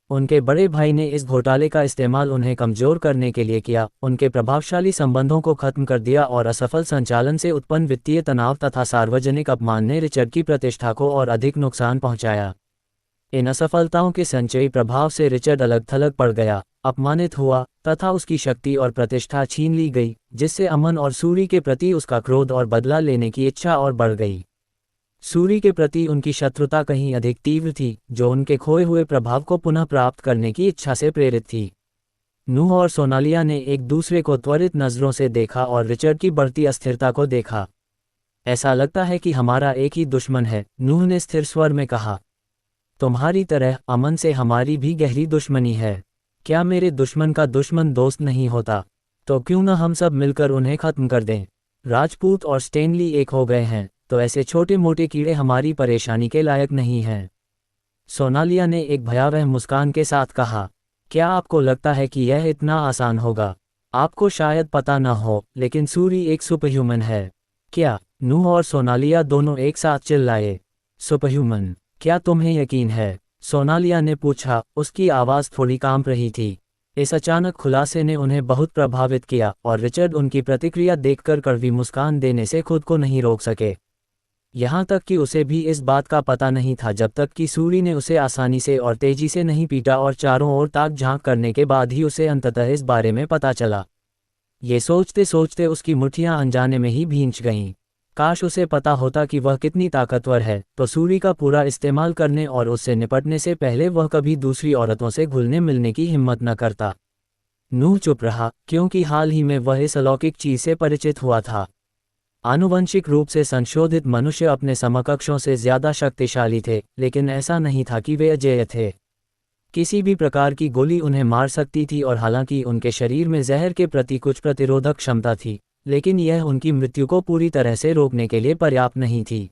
A: उनके बड़े भाई ने इस घोटाले का इस्तेमाल उन्हें कमजोर करने के लिए किया, उनके प्रभावशाली संबंधों को खत्म कर दिया और असफल संचालन से उत्पन्न वित्तीय तनाव तथा सार्वजनिक अपमान ने रिचर्ड की प्रतिष्ठा को और अधिक नुकसान पहुंचाया। इन असफलताओं के संचयी प्रभाव से रिचर्ड अलग थलग पड़ गया, अपमानित हुआ तथा उसकी शक्ति और प्रतिष्ठा छीन ली गई, जिससे अमन और सूरी के प्रति उसका क्रोध और बदला लेने की इच्छा और बढ़ गई। सूरी के प्रति उनकी शत्रुता कहीं अधिक तीव्र थी, जो उनके खोए हुए प्रभाव को पुनः प्राप्त करने की इच्छा से प्रेरित थी। नूह और सोनालिया ने एक दूसरे को त्वरित नज़रों से देखा और रिचर्ड की बढ़ती अस्थिरता को देखा। ऐसा लगता है कि हमारा एक ही दुश्मन है, नूह ने स्थिर स्वर में कहा। तुम्हारी तरह अमन से हमारी भी गहरी दुश्मनी है। क्या मेरे दुश्मन का दुश्मन दोस्त नहीं होता? तो क्यों न हम सब मिलकर उन्हें खत्म कर दें? राजपूत और स्टेनली एक हो गए हैं, तो ऐसे छोटे मोटे कीड़े हमारी परेशानी के लायक नहीं हैं। सोनालिया ने एक भयावह मुस्कान के साथ कहा, क्या आपको लगता है कि यह इतना आसान होगा? आपको शायद पता न हो, लेकिन सूरी एक सुपरह्यूमन है। क्या? नूह और सोनालिया दोनों एक साथ चिल्लाए। सुपरह्यूमन? क्या तुम्हें यकीन है? सोनालिया ने पूछा, उसकी आवाज़ थोड़ी कांप रही थी। इस अचानक खुलासे ने उन्हें बहुत प्रभावित किया और रिचर्ड उनकी प्रतिक्रिया देखकर कड़वी मुस्कान देने से खुद को नहीं रोक सके। यहाँ तक कि उसे भी इस बात का पता नहीं था जब तक कि सूरी ने उसे आसानी से और तेजी से नहीं पीटा और चारों ओर ताक झांक करने के बाद ही उसे अंततः इस बारे में पता चला। ये सोचते सोचते उसकी मुट्ठियाँ अनजाने में ही भींच गईं। काश उसे पता होता कि वह कितनी ताकतवर है, तो सूरी का पूरा इस्तेमाल करने और उससे निपटने से पहले वह कभी दूसरी औरतों से घुलने मिलने की हिम्मत न करता। नूह चुप रहा, क्योंकि हाल ही में वह इस अलौकिक चीज से परिचित हुआ था। आनुवंशिक रूप से संशोधित मनुष्य अपने समकक्षों से ज्यादा शक्तिशाली थे, लेकिन ऐसा नहीं था कि वे अजेय थे। किसी भी प्रकार की गोली उन्हें मार सकती थी और हालांकि उनके शरीर में जहर के प्रति कुछ प्रतिरोधक क्षमता थी, लेकिन यह उनकी मृत्यु को पूरी तरह से रोकने के लिए पर्याप्त नहीं थी।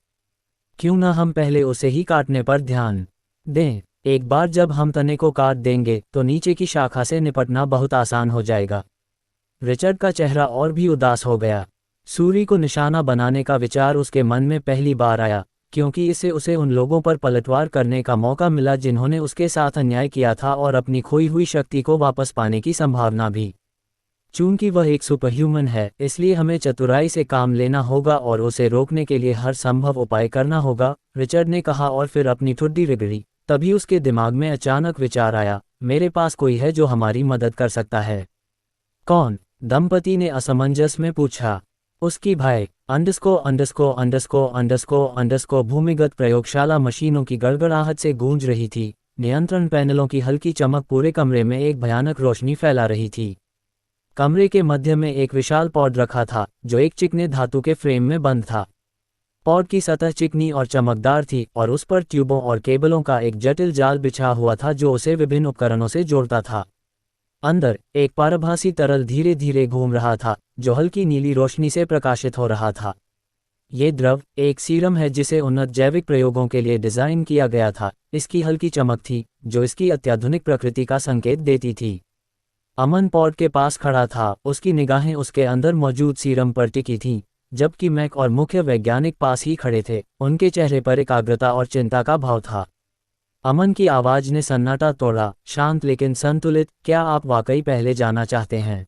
A: क्यों न हम पहले उसे ही काटने पर ध्यान दें? एक बार जब हम तने को काट देंगे तो नीचे की शाखा से निपटना बहुत आसान हो जाएगा। रिचर्ड का चेहरा और भी उदास हो गया। सूरी को निशाना बनाने का विचार उसके मन में पहली बार आया, क्योंकि इससे उसे उन लोगों पर पलटवार करने का मौका मिला जिन्होंने उसके साथ अन्याय किया था और अपनी खोई हुई शक्ति को वापस पाने की संभावना भी। चूंकि वह एक सुपरह्यूमन है, इसलिए हमें चतुराई से काम लेना होगा और उसे रोकने के लिए हर संभव उपाय करना होगा, रिचर्ड ने कहा और फिर अपनी ठुड्डी रगड़ी। तभी उसके दिमाग में अचानक विचार आया, मेरे पास कोई है जो हमारी मदद कर सकता है। कौन? दंपति ने असमंजस में पूछा। उसकी भाई भूमिगत प्रयोगशाला मशीनों की गड़गड़ाहट से गूंज रही थी। नियंत्रण पैनलों की हल्की चमक पूरे कमरे में एक भयानक रोशनी फैला रही थी। कमरे के मध्य में एक विशाल पॉड रखा था, जो एक चिकने धातु के फ्रेम में बंद था। पॉड की सतह चिकनी और चमकदार थी और उस पर ट्यूबों और केबलों का एक जटिल जाल बिछा हुआ था जो उसे विभिन्न उपकरणों से जोड़ता था। अंदर एक पारभासी तरल धीरे धीरे घूम रहा था, जो हल्की नीली रोशनी से प्रकाशित हो रहा था। ये द्रव एक सीरम है जिसे उन्नत जैविक प्रयोगों के लिए डिजाइन किया गया था। इसकी हल्की चमक थी, जो इसकी अत्याधुनिक प्रकृति का संकेत देती थी। अमन पॉड के पास खड़ा था, उसकी निगाहें उसके अंदर मौजूद सीरम पर टिकी थीं, जबकि मैक और मुख्य वैज्ञानिक पास ही खड़े थे। उनके चेहरे पर एकाग्रता और चिंता का भाव था। अमन की आवाज़ ने सन्नाटा तोड़ा, शांत लेकिन संतुलित, क्या आप वाकई पहले जाना चाहते हैं?